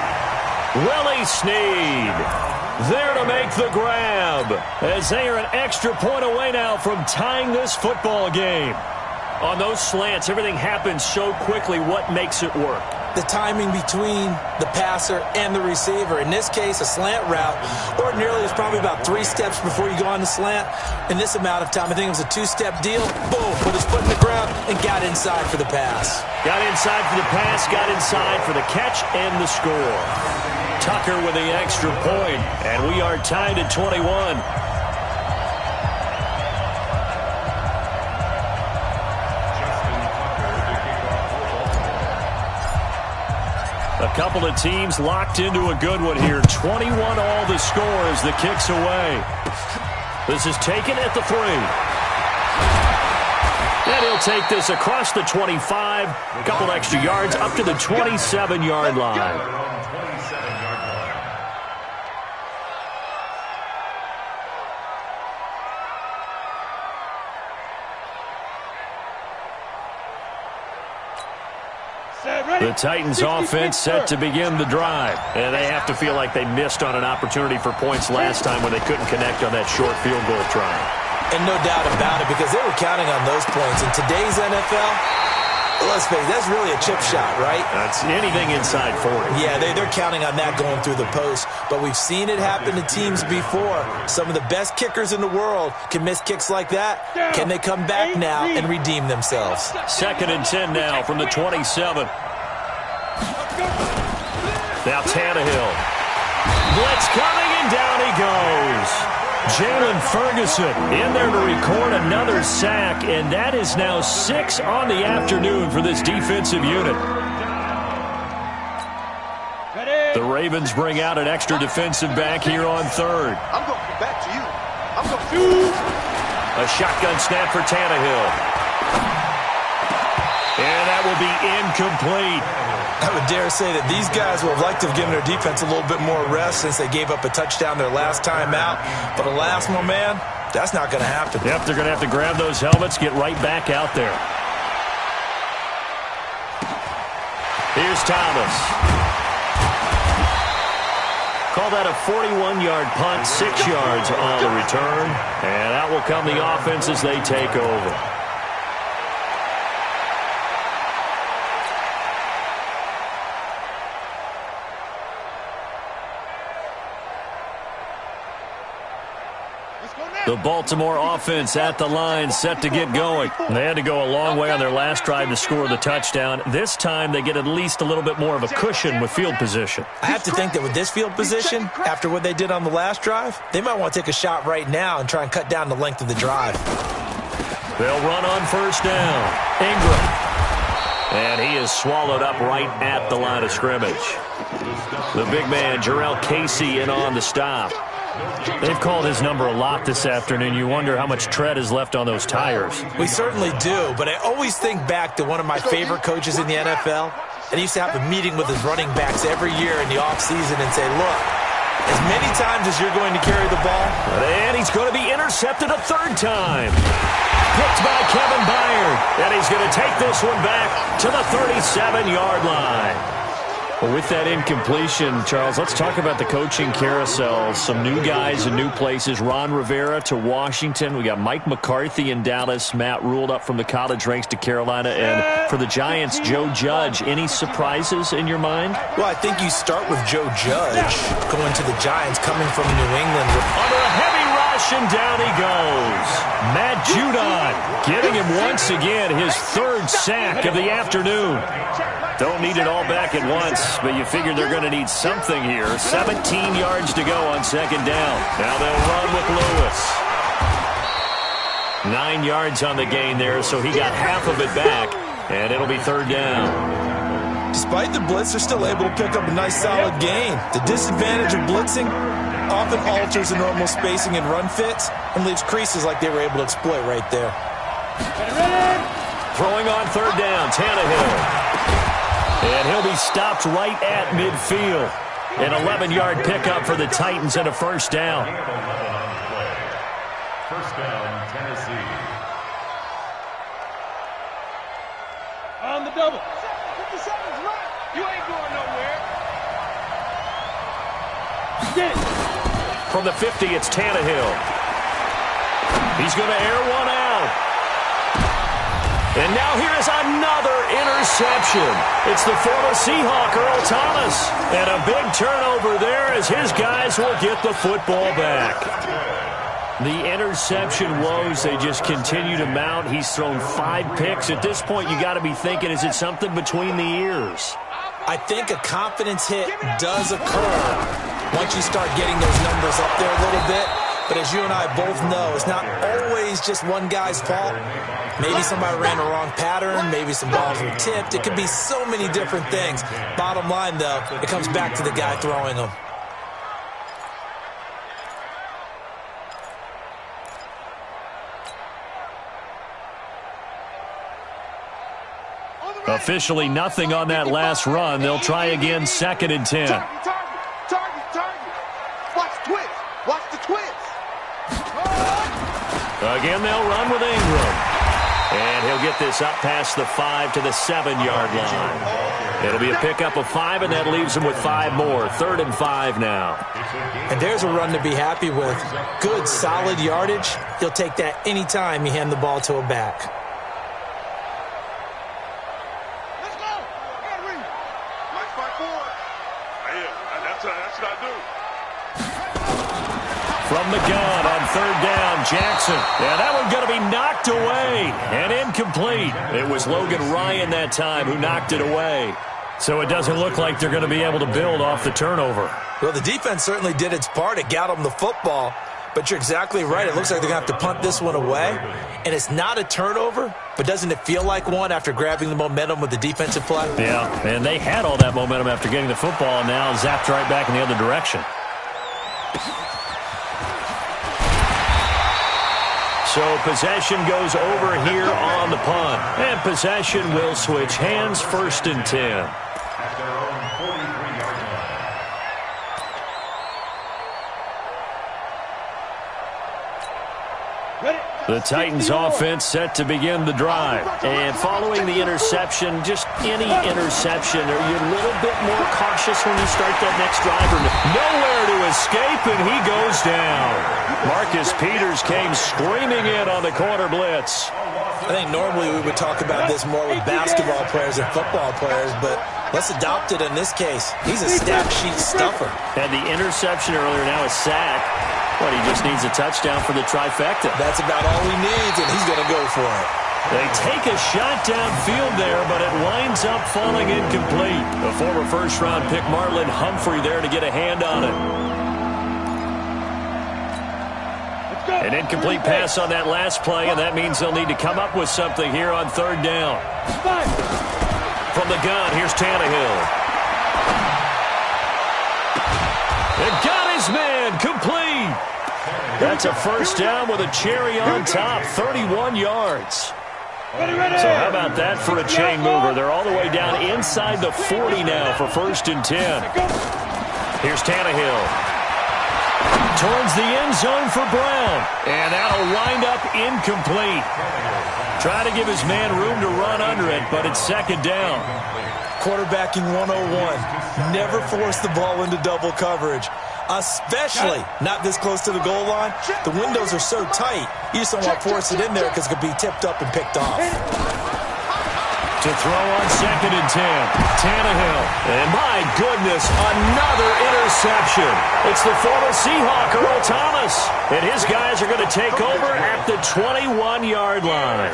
Willie Snead there to make the grab as they are an extra point away now from tying this football game. On those slants, everything happens so quickly. What makes it work? The timing between the passer and the receiver. In this case, a slant route ordinarily is probably about 3 steps before you go on the slant. In this amount of time, I think it was a 2-step deal. Boom, put his foot in the ground and got inside for the pass. Got inside for the pass, got inside for the catch and the score. Tucker with the extra point, and we are tied at 21. A couple of teams locked into a good one here. 21 all the score as the kick's away. This is taken at the 3. And he'll take this across the 25. A couple extra yards up to the 27-yard line. The Titans offense set to begin the drive. And they have to feel like they missed on an opportunity for points last time when they couldn't connect on that short field goal try. And no doubt about it, because they were counting on those points. In today's NFL, let's face it, that's really a chip shot, right? That's anything inside 40. Yeah, they're counting on that going through the post. But we've seen it happen to teams before. Some of the best kickers in the world can miss kicks like that. Can they come back now and redeem themselves? 2nd and 10 now from the 27. Now Tannehill. Blitz coming, and down he goes. Jalen Ferguson in there to record another sack, and that is now 6 on the afternoon for this defensive unit. The Ravens bring out an extra defensive back here on 3rd. I'm going to come back to you. I'm going to... A shotgun snap for Tannehill. And that will be incomplete. I would dare say that these guys would have liked to have given their defense a little bit more rest since they gave up a touchdown their last time out. But alas, my man, that's not going to happen. Yep, they're going to have to grab those helmets, get right back out there. Here's Thomas. Call that a 41-yard punt, 6 yards on the return. And out will come the offense as they take over. The Baltimore offense at the line, set to get going. They had to go a long way on their last drive to score the touchdown. This time they get at least a little bit more of a cushion with field position. I have to think that with this field position, after what they did on the last drive, they might want to take a shot right now and try and cut down the length of the drive. They'll run on 1st down. Ingram. And he is swallowed up right at the line of scrimmage. The big man, Jarrell Casey, in on the stop. They've called his number a lot this afternoon. You wonder how much tread is left on those tires. We certainly do, but I always think back to one of my favorite coaches in the NFL. And he used to have a meeting with his running backs every year in the offseason and say, look, as many times as you're going to carry the ball. And he's going to be intercepted a 3rd time. Picked by Kevin Byard. And he's going to take this one back to the 37-yard line. Well, with that incompletion, Charles, let's talk about the coaching carousel. Some new guys in new places. Ron Rivera to Washington. We got Mike McCarthy in Dallas. Matt Rule up from the college ranks to Carolina. And for the Giants, Joe Judge. Any surprises in your mind? Well, I think you start with Joe Judge going to the Giants, coming from New England. Under a heavy rush, and down he goes. Matt Judon getting him once again his 3rd sack of the afternoon. Don't need it all back at once, but you figure they're going to need something here. 17 yards to go on 2nd down. Now they'll run with Lewis. 9 yards on the gain there, so he got half of it back, and it'll be 3rd down. Despite the blitz, they're still able to pick up a nice solid gain. The disadvantage of blitzing often alters the normal spacing and run fits and leaves creases like they were able to exploit right there. Throwing on 3rd down, Tannehill. And he'll be stopped right at midfield. An 11-yard pickup for the Titans and a 1st down. 1st down, Tennessee. On the double. 50 seconds left. You ain't going nowhere. Get it. From the 50, it's Tannehill. He's going to air one out. And now here is another interception. It's the former Seahawk, Earl Thomas. And a big turnover there as his guys will get the football back. The interception woes, they just continue to mount. He's thrown 5 picks. At this point, you got to be thinking, is it something between the ears? I think a confidence hit does occur once you start getting those numbers up there a little bit. But as you and I both know, it's not always just one guy's fault. Maybe somebody ran the wrong pattern. Maybe some balls were tipped. It could be so many different things. Bottom line, though, it comes back to the guy throwing them. Officially nothing on that last run. They'll try again, 2nd and 10. Target. Watch the twins. Watch the twins. Again, they'll run with Ingram. And he'll get this up past the 5 to the 7-yard line. It'll be a pickup of 5, and that leaves him with 5 more. 3rd and 5 now. And there's a run to be happy with. Good, solid yardage. You'll take that anytime you hand the ball to a back. From the gun on 3rd down, Jackson. Yeah, that one going to be knocked away and incomplete. It was Logan Ryan that time who knocked it away. So it doesn't look like they're going to be able to build off the turnover. Well, the defense certainly did its part. It got them the football. But you're exactly right. It looks like they're going to have to punt this one away. And it's not a turnover, but doesn't it feel like one after grabbing the momentum with the defensive play? Yeah, and they had all that momentum after getting the football, and now zapped right back in the other direction. So possession goes over here on the punt. And possession will switch hands, 1st and 10. The Titans offense set to begin the drive. And following the interception, just any interception, are you a little bit more cautious when you start that next drive? Or nowhere to escape, and he goes down. Marcus Peters came screaming in on the corner blitz. I think normally we would talk about this more with basketball players and football players, but let's adopt it in this case. He's a stat sheet stuffer. And the interception earlier, now a sack. But he just needs a touchdown for the trifecta. That's about all he needs, and he's going to go for it. They take a shot downfield there, but it winds up falling incomplete. The former first-round pick Marlon Humphrey there to get a hand on it. An incomplete pass on that last play, and that means they'll need to come up with something here on 3rd down. From the gun, here's Tannehill. It got his man, complete. That's a 1st down with a cherry on top, 31 yards. So how about that for a chain mover? They're all the way down inside the 40 now for 1st and 10. Here's Tannehill. Towards the end zone for Brown. And that'll wind up incomplete. Try to give his man room to run under it, but it's 2nd down. Quarterbacking 101. Never force the ball into double coverage. Especially not this close to the goal line. The windows are so tight, you just don't want to force it in there because it could be tipped up and picked off. To throw on 2nd and 10. Tannehill. And my goodness, another interception. It's the former Seahawk, Earl Thomas. And his guys are going to take over at the 21-yard line.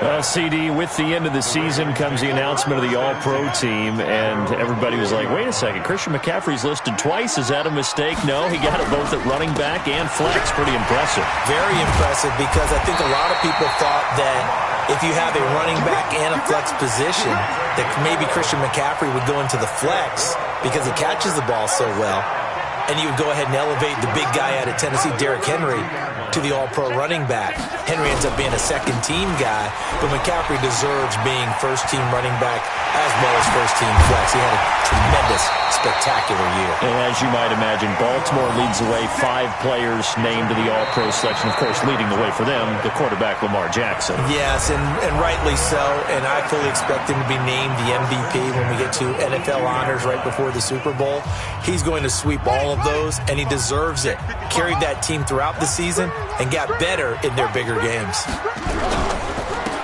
Well, CD, with the end of the season comes the announcement of the All-Pro team, and everybody was like, wait a second, Christian McCaffrey's listed twice. Is that a mistake? No, he got it both at running back and flex. Pretty impressive. Very impressive, because I think a lot of people thought that if you have a running back and a flex position, that maybe Christian McCaffrey would go into the flex because he catches the ball so well, and you would go ahead and elevate the big guy out of Tennessee, Derrick Henry, to the All-Pro running back. Henry ends up being a second-team guy, but McCaffrey deserves being first-team running back as well as first-team flex. He had a tremendous, spectacular year. And as you might imagine, Baltimore leads the way. 5 players named to the All-Pro selection. Of course, leading the way for them, the quarterback Lamar Jackson. Yes, and rightly so, and I fully expect him to be named the MVP when we get to NFL honors right before the Super Bowl. He's going to sweep all of those, and he deserves it. Carried that team throughout the season and got better in their bigger games.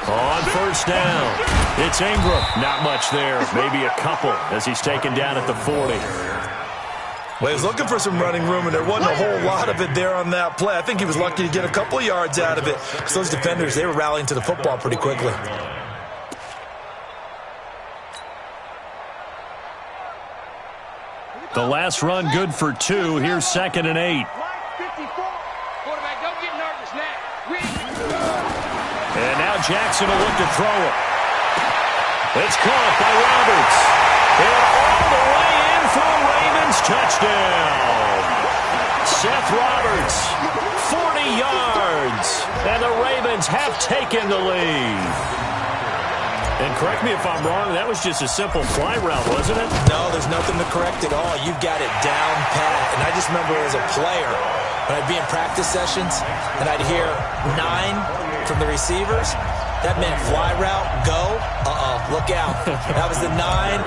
On first down, it's Ingram. Not much there, maybe a couple as he's taken down at the 40. Well, he was looking for some running room, and there wasn't a whole lot of it there on that play. I think he was lucky to get a couple of yards out of it because those defenders, they were rallying to the football pretty quickly. The last run good for 2. Here's 2nd and 8. Quarterback, don't get nervous now. And now Jackson will look to throw it. It's caught by Roberts. And all the way in for a Ravens touchdown. Seth Roberts, 40 yards. And the Ravens have taken the lead. And correct me if I'm wrong, that was just a simple fly route, wasn't it? No, there's nothing to correct at all. You've got it down pat. And I just remember as a player, when I'd be in practice sessions, and I'd hear 9 from the receivers, that meant fly route, go, look out. That was the 9,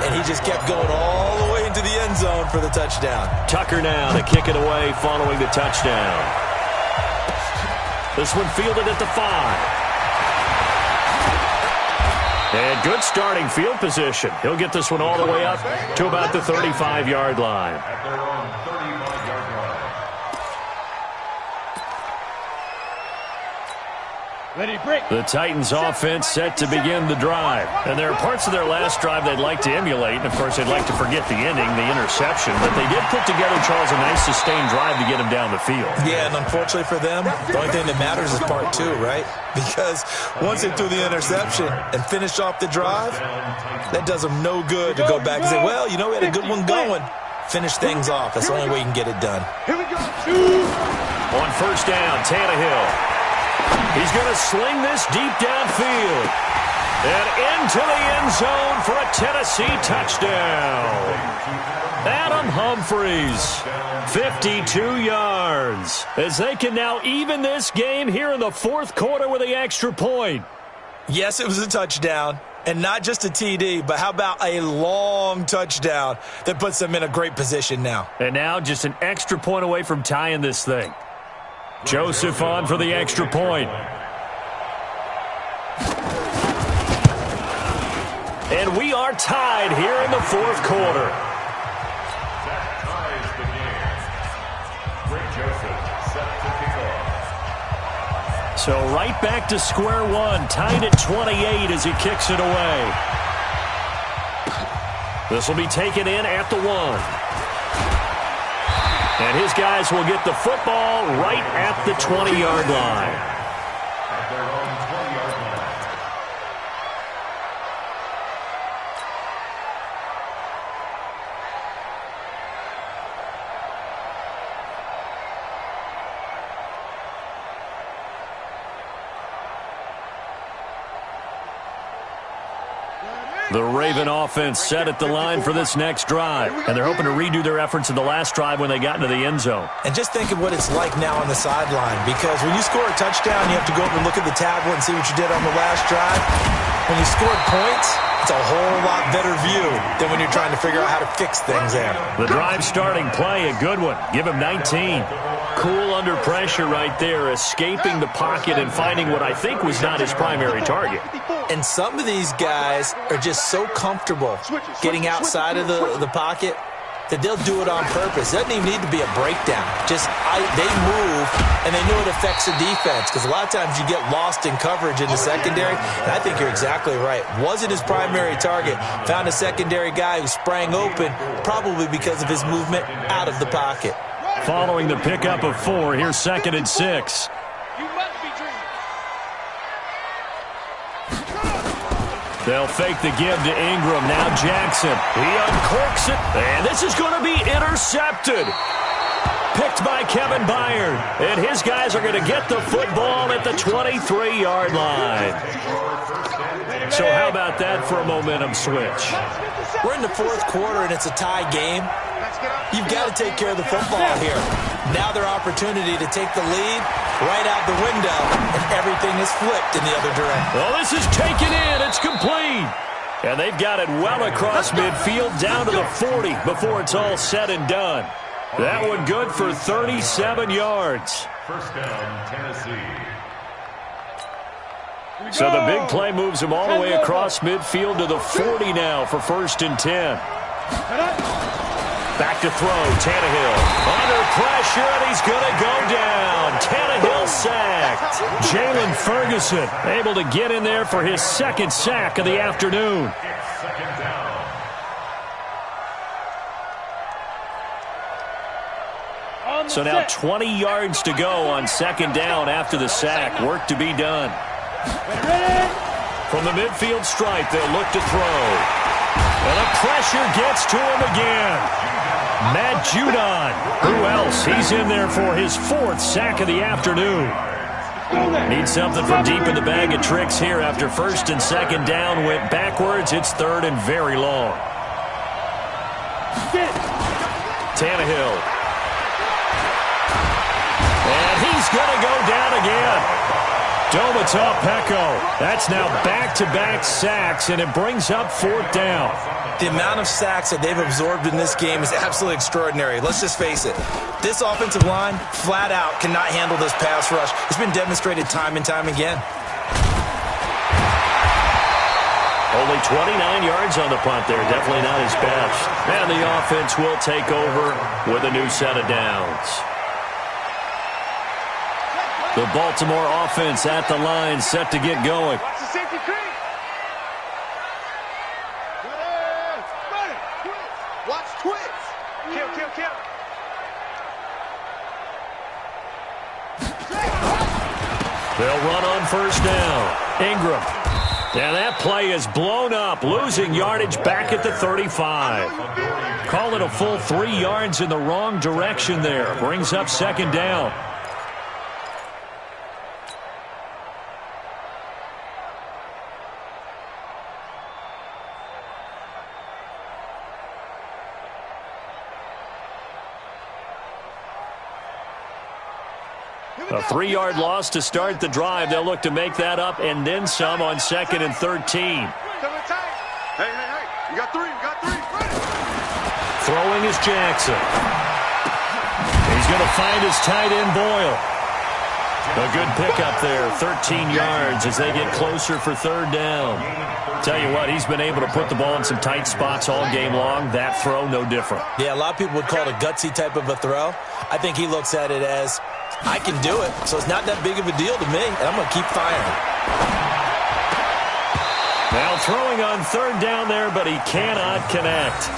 and he just kept going all the way into the end zone for the touchdown. Tucker now to kick it away following the touchdown. This one fielded at the 5. And good starting field position. He'll get this one all the way up to about the 35-yard line. At their own 35-yard line. The Titans offense set to begin the drive. And there are parts of their last drive they'd like to emulate. And, of course, they'd like to forget the ending, the interception. But they did put together, Charles, a nice sustained drive to get him down the field. Yeah, and unfortunately for them, the only thing that matters is part 2, right? Because once they threw the interception and finished off the drive, that does them no good to go back and say, well, you know, we had a good one going. Finish things off. That's the only way you can get it done. Here we go. On first down, Tannehill. He's going to sling this deep downfield. And into the end zone for a Tennessee touchdown. Adam Humphries, 52 yards. As they can now even this game here in the 4th quarter with the extra point. Yes, it was a touchdown. And not just a TD, but how about a long touchdown that puts them in a great position now. And now just an extra point away from tying this thing. Joseph on for the extra point. And we are tied here in the 4th quarter. That ties the game. Greg Joseph set to kick off. So right back to square one, tied at 28 as he kicks it away. This will be taken in at the 1. And his guys will get the football right at the 20-yard line. At their own 20-yard line. The Raven offense set at the line for this next drive. And they're hoping to redo their efforts in the last drive when they got into the end zone. And just think of what it's like now on the sideline. Because when you score a touchdown, you have to go up and look at the tablet and see what you did on the last drive. When you scored points, it's a whole lot better view than when you're trying to figure out how to fix things there. The drive starting play, a good one. Give him 19. Cool under pressure right there, escaping the pocket and finding what I think was not his primary target. And some of these guys are just so comfortable getting outside of the pocket that they'll do it on purpose. It doesn't even need to be a breakdown. Just they move, and they know it affects the defense because a lot of times you get lost in coverage in the secondary. And I think you're exactly right. Wasn't his primary target. Found a secondary guy who sprang open, probably because of his movement out of the pocket. Following the pickup of 4, here's 2nd and 6. You must be dreaming. They'll fake the give to Ingram. Now Jackson. He uncorks it. And this is going to be intercepted. Picked by Kevin Byard. And his guys are going to get the football at the 23-yard line. So how about that for a momentum switch? We're in the 4th quarter, and it's a tie game. You've got to take care of the football here. Now their opportunity to take the lead right out the window, and everything is flipped in the other direction. Well, this is taken in. It's complete. And they've got it well across midfield down to the 40 before it's all said and done. That one good for 37 yards. First down, Tennessee. So the big play moves him all the way across midfield to the 40 now for 1st and 10. Back to throw, Tannehill. Under pressure, and he's going to go down. Tannehill sacked. Jalen Ferguson able to get in there for his 2nd sack of the afternoon. So now 20 yards to go on 2nd down after the sack. Work to be done. From the midfield stripe, they'll look to throw. And the pressure gets to him again. Matt Judon. Who else? He's in there for his 4th sack of the afternoon. Needs something from deep in the bag of tricks here after 1st and 2nd down went backwards. It's 3rd and very long. Tannehill. And he's going to go down again. Domata Peko. That's now back-to-back sacks, and it brings up 4th down. The amount of sacks that they've absorbed in this game is absolutely extraordinary. Let's just face it. This offensive line, flat out, cannot handle this pass rush. It's been demonstrated time and time again. Only 29 yards on the punt there. Definitely not his best. And the offense will take over with a new set of downs. The Baltimore offense at the line, set to get going. Watch the safety creep. Watch twits. Kill. They'll run on 1st down. Ingram. And that play is blown up, losing yardage back at the 35. Call it a full 3 yards in the wrong direction there. Brings up 2nd down. A 3-yard loss to start the drive. They'll look to make that up and then some on 2nd and 13. Hey. You got 3. Throwing is Jackson. He's going to find his tight end, Boyle. A good pickup there, 13 yards as they get closer for 3rd down. Tell you what, he's been able to put the ball in some tight spots all game long. That throw, no different. Yeah, a lot of people would call it a gutsy type of a throw. I think he looks at it as, I can do it, so it's not that big of a deal to me, and I'm going to keep firing. Now throwing on 3rd down there, but he cannot connect.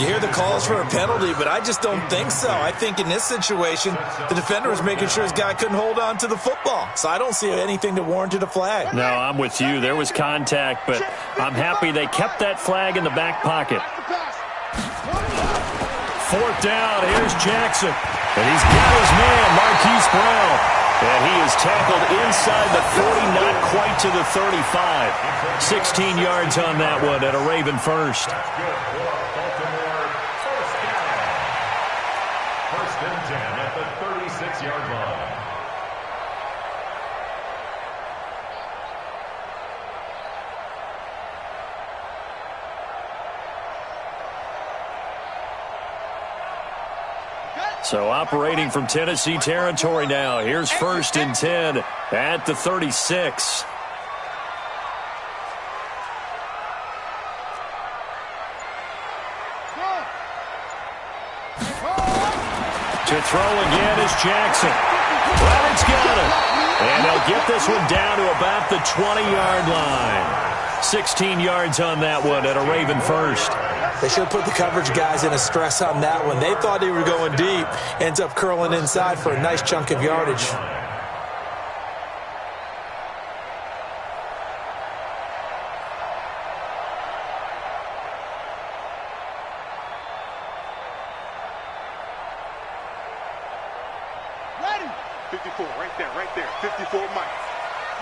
You hear the calls for a penalty, but I just don't think so. I think in this situation, the defender was making sure his guy couldn't hold on to the football. So I don't see anything that warranted a flag. No, I'm with you. There was contact, but I'm happy they kept that flag in the back pocket. 4th down, here's Jackson. And he's got his man, Marquise Brown. And he is tackled inside the 40, not quite to the 35. 16 yards on that one at a Raven first. 1st and 10 at the 36-yard line. So operating from Tennessee territory now. Here's 1st and 10 at the 36. To throw again is Jackson. Leonard's got it. And they'll get this one down to about the 20-yard line. 16 yards on that one at a Raven first. They should have put the coverage guys in a stress on that one. They thought they were going deep. Ends up curling inside for a nice chunk of yardage. Ready. 54, right there. 54 Mike.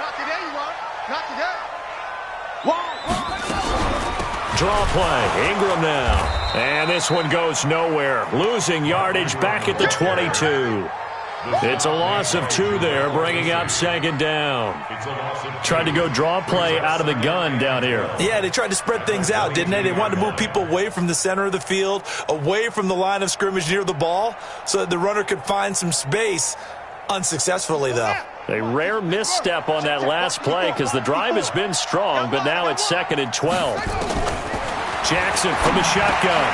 Not today, you are. Not today. Draw play. Ingram now. And this one goes nowhere. Losing yardage back at the 22. It's a loss of 2 there, bringing up 2nd down. Tried to go draw play out of the gun down here. Yeah, they tried to spread things out, didn't they? They wanted to move people away from the center of the field, away from the line of scrimmage near the ball, so that the runner could find some space. Unsuccessfully, though. A rare misstep on that last play because the drive has been strong, but now it's 2nd and 12. Jackson from the shotgun.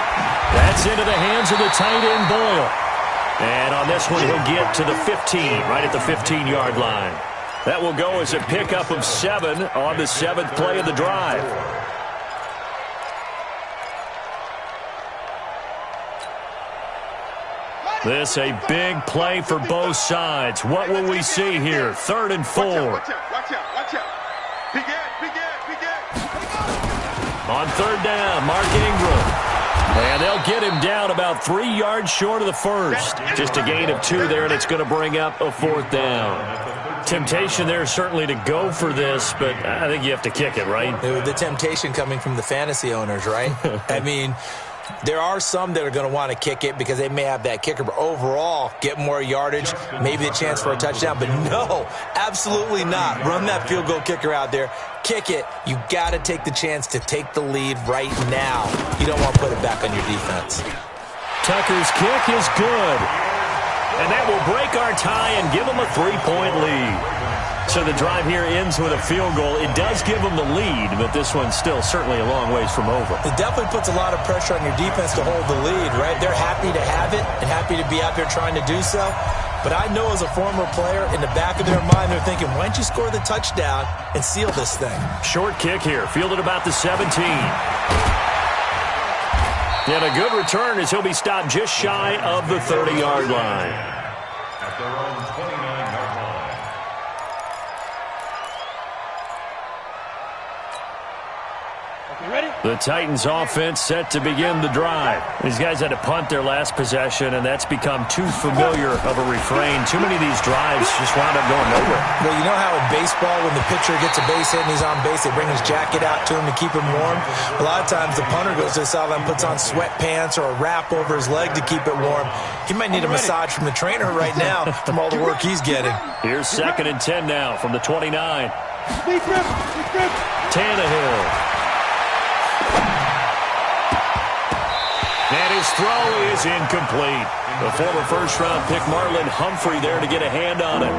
That's into the hands of the tight end, Boyle. And on this one, he'll get to the 15, right at the 15-yard line. That will go as a pickup of 7 on the 7th play of the drive. This a big play for both sides. What will we see here? 3rd and 4. Watch out. Begin. On 3rd down, Mark Ingram. And they'll get him down about 3 yards short of the first. Just a gain of 2 there, and it's going to bring up a 4th down. Temptation there certainly to go for this, but I think you have to kick it, right? The temptation coming from the fantasy owners, right? I mean, there are some that are going to want to kick it because they may have that kicker, but overall, get more yardage, maybe a chance for a touchdown. But no, absolutely not. Run that field goal kicker out there. Kick it. You got to take the chance to take the lead right now. You don't want to put it back on your defense. Tucker's kick is good. And that will break our tie and give them a 3-point lead. So the drive here ends with a field goal. It does give them the lead, but this one's still certainly a long ways from over. It definitely puts a lot of pressure on your defense to hold the lead, right? They're happy to have it and happy to be out there trying to do so. But I know as a former player, in the back of their mind, they're thinking, why don't you score the touchdown and seal this thing? Short kick here, fielded about the 17. And a good return as he'll be stopped just shy of the 30-yard line. At their own 29-yard line. The Titans offense set to begin the drive. These guys had to punt their last possession, and that's become too familiar of a refrain. Too many of these drives just wound up going nowhere. Well, you know how in baseball, when the pitcher gets a base hit and he's on base, they bring his jacket out to him to keep him warm? A lot of times the punter goes to the sideline, puts on sweatpants or a wrap over his leg to keep it warm. He might need a massage from the trainer right now from all the work he's getting. Here's 2nd and 10 now from the 29. Tannehill. And his throw is incomplete. The former first-round pick Marlon Humphrey there to get a hand on it.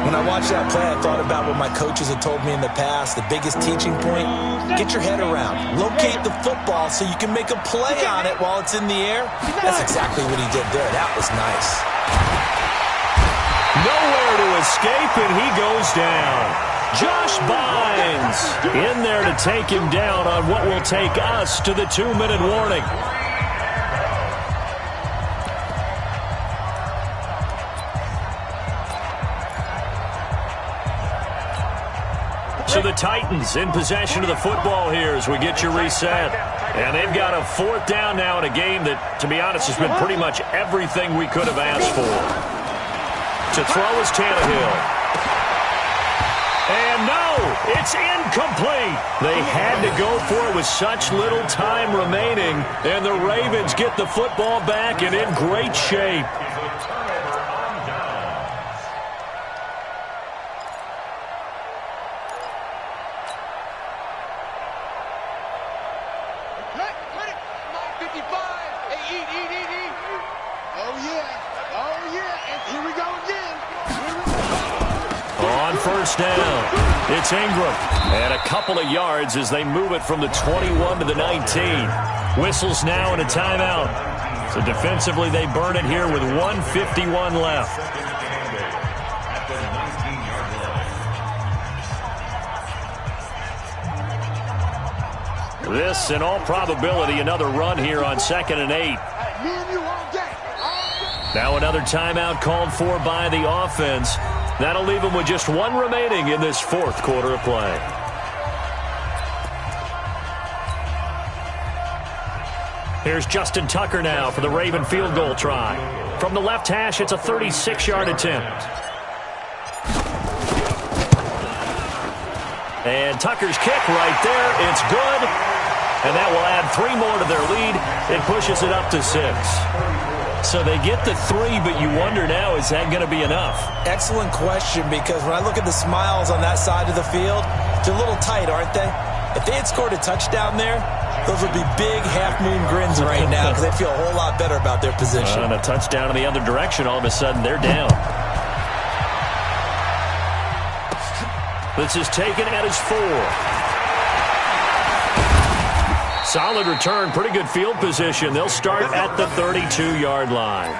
When I watched that play, I thought about what my coaches had told me in the past. The biggest teaching point, get your head around. Locate the football so you can make a play on it while it's in the air. That's exactly what he did there. That was nice. Nowhere to escape, and he goes down. Josh Bynes in there to take him down on what will take us to the 2-minute warning. So the Titans in possession of the football here as we get you reset. And they've got a 4th down now in a game that, to be honest, has been pretty much everything we could have asked for. To throw is Tannehill. And no, it's incomplete. They had to go for it with such little time remaining. And the Ravens get the football back and in great shape. Down. It's Ingram. And a couple of yards as they move it from the 21 to the 19. Whistles now and a timeout. So defensively they burn it here with 1:51 left. This, in all probability, another run here on 2nd and 8. Now another timeout called for by the offense. That'll leave them with just 1 remaining in this 4th quarter of play. Here's Justin Tucker now for the Raven field goal try. From the left hash, it's a 36-yard attempt. And Tucker's kick right there. It's good. And that will add 3 more to their lead. It pushes it up to 6. So they get the 3, but you wonder now, is that going to be enough? Excellent question, because when I look at the smiles on that side of the field, they're a little tight, aren't they? If they had scored a touchdown there, those would be big half-moon grins right now because they feel a whole lot better about their position. And a touchdown in the other direction, all of a sudden they're down. This is taken at his 4. Solid return, pretty good field position. They'll start at the 32-yard line.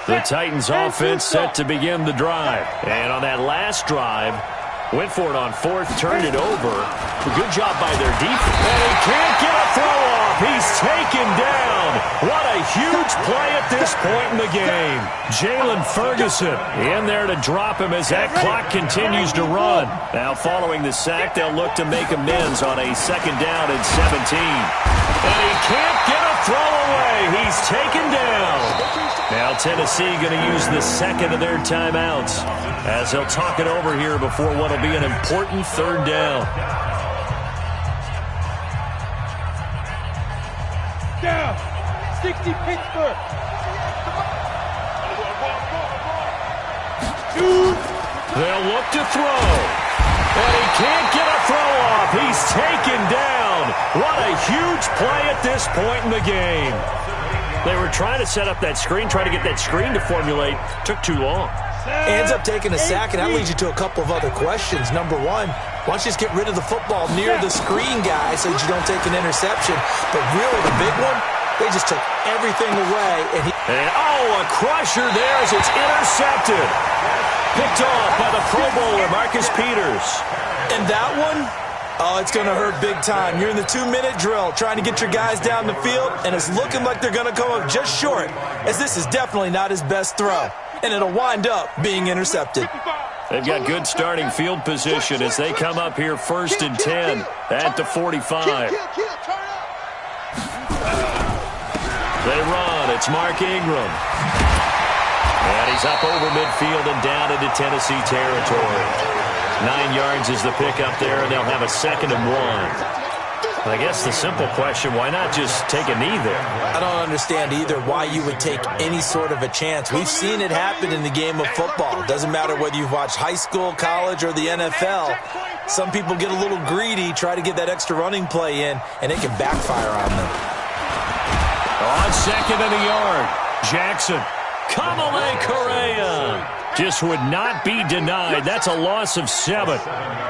The Titans offense set to begin the drive. And on that last drive, went for it on 4th, turned it over. Good job by their defense. And he can't get a throw off. He's taken down. What a huge play at this point in the game. Jalen Ferguson in there to drop him as that clock continues to run. Now following the sack, they'll look to make amends on a 2nd down and 17. And he can't get a throw away. He's taken down. Now Tennessee going to use the 2nd of their timeouts as they'll talk it over here before what will be an important 3rd down. Down. 60 Pittsburgh. They'll look to throw. And he can't get a throw off. He's taken down. What a huge play at this point in the game. They were trying to set up that screen, trying to get that screen to formulate. Took too long. Ends up taking a sack, and that leads you to a couple of other questions. Number one, why don't you just get rid of the football near the screen guy so that you don't take an interception? But really, the big one, they just took everything away. And a crusher there as it's intercepted. Picked off by the Pro Bowler, Marcus Peters. And that one, oh, it's going to hurt big time. You're in the 2-minute drill trying to get your guys down the field, and it's looking like they're going to come up just short, as this is definitely not his best throw. And it'll wind up being intercepted. They've got good starting field position as they come up here 1st and 10 at the 45. They run. It's Mark Ingram. And he's up over midfield and down into Tennessee territory. 9 yards is the pickup there, and they'll have a 2nd and 1. I guess the simple question, why not just take a knee there? I don't understand either why you would take any sort of a chance. We've seen it happen in the game of football. It doesn't matter whether you've watched high school, college, or the NFL. Some people get a little greedy, try to get that extra running play in, and it can backfire on them. On 2nd and a yard, Jackson. Kamale Correa just would not be denied. That's a loss of 7.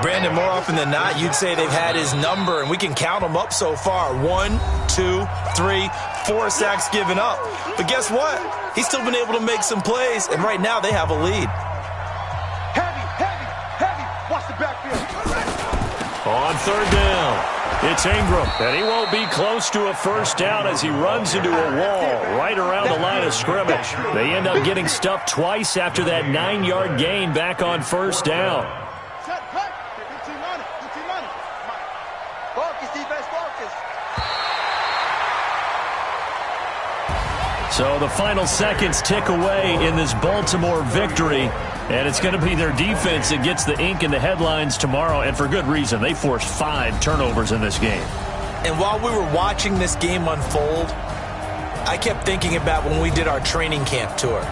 Brandon, more often than not, you'd say they've had his number, and we can count them up so far. 1, 2, 3, 4 sacks given up. But guess what? He's still been able to make some plays, and right now they have a lead. Heavy. Watch the backfield. On 3rd down, it's Ingram, and he won't be close to a 1st down as he runs into a wall right around the line of scrimmage. They end up getting stuffed twice after that 9-yard gain back on 1st down. So the final seconds tick away in this Baltimore victory, and it's going to be their defense that gets the ink in the headlines tomorrow, and for good reason. They forced 5 turnovers in this game. And while we were watching this game unfold, I kept thinking about when we did our training camp tour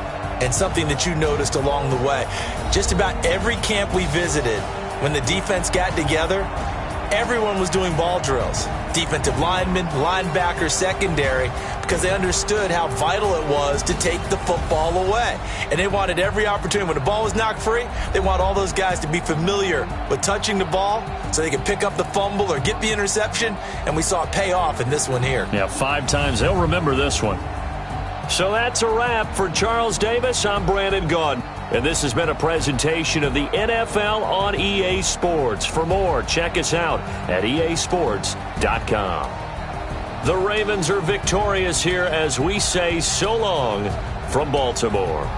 and something that you noticed along the way. Just about every camp we visited, when the defense got together, everyone was doing ball drills. Defensive linemen, linebackers, secondary, because they understood how vital it was to take the football away. And they wanted every opportunity. When the ball was knocked free, they want all those guys to be familiar with touching the ball so they can pick up the fumble or get the interception. And we saw it pay off in this one here. Yeah, 5 times. They'll remember this one. So that's a wrap for Charles Davis. I'm Brandon Gaudin. And this has been a presentation of the NFL on EA Sports. For more, check us out at easports.com. The Ravens are victorious here as we say so long from Baltimore.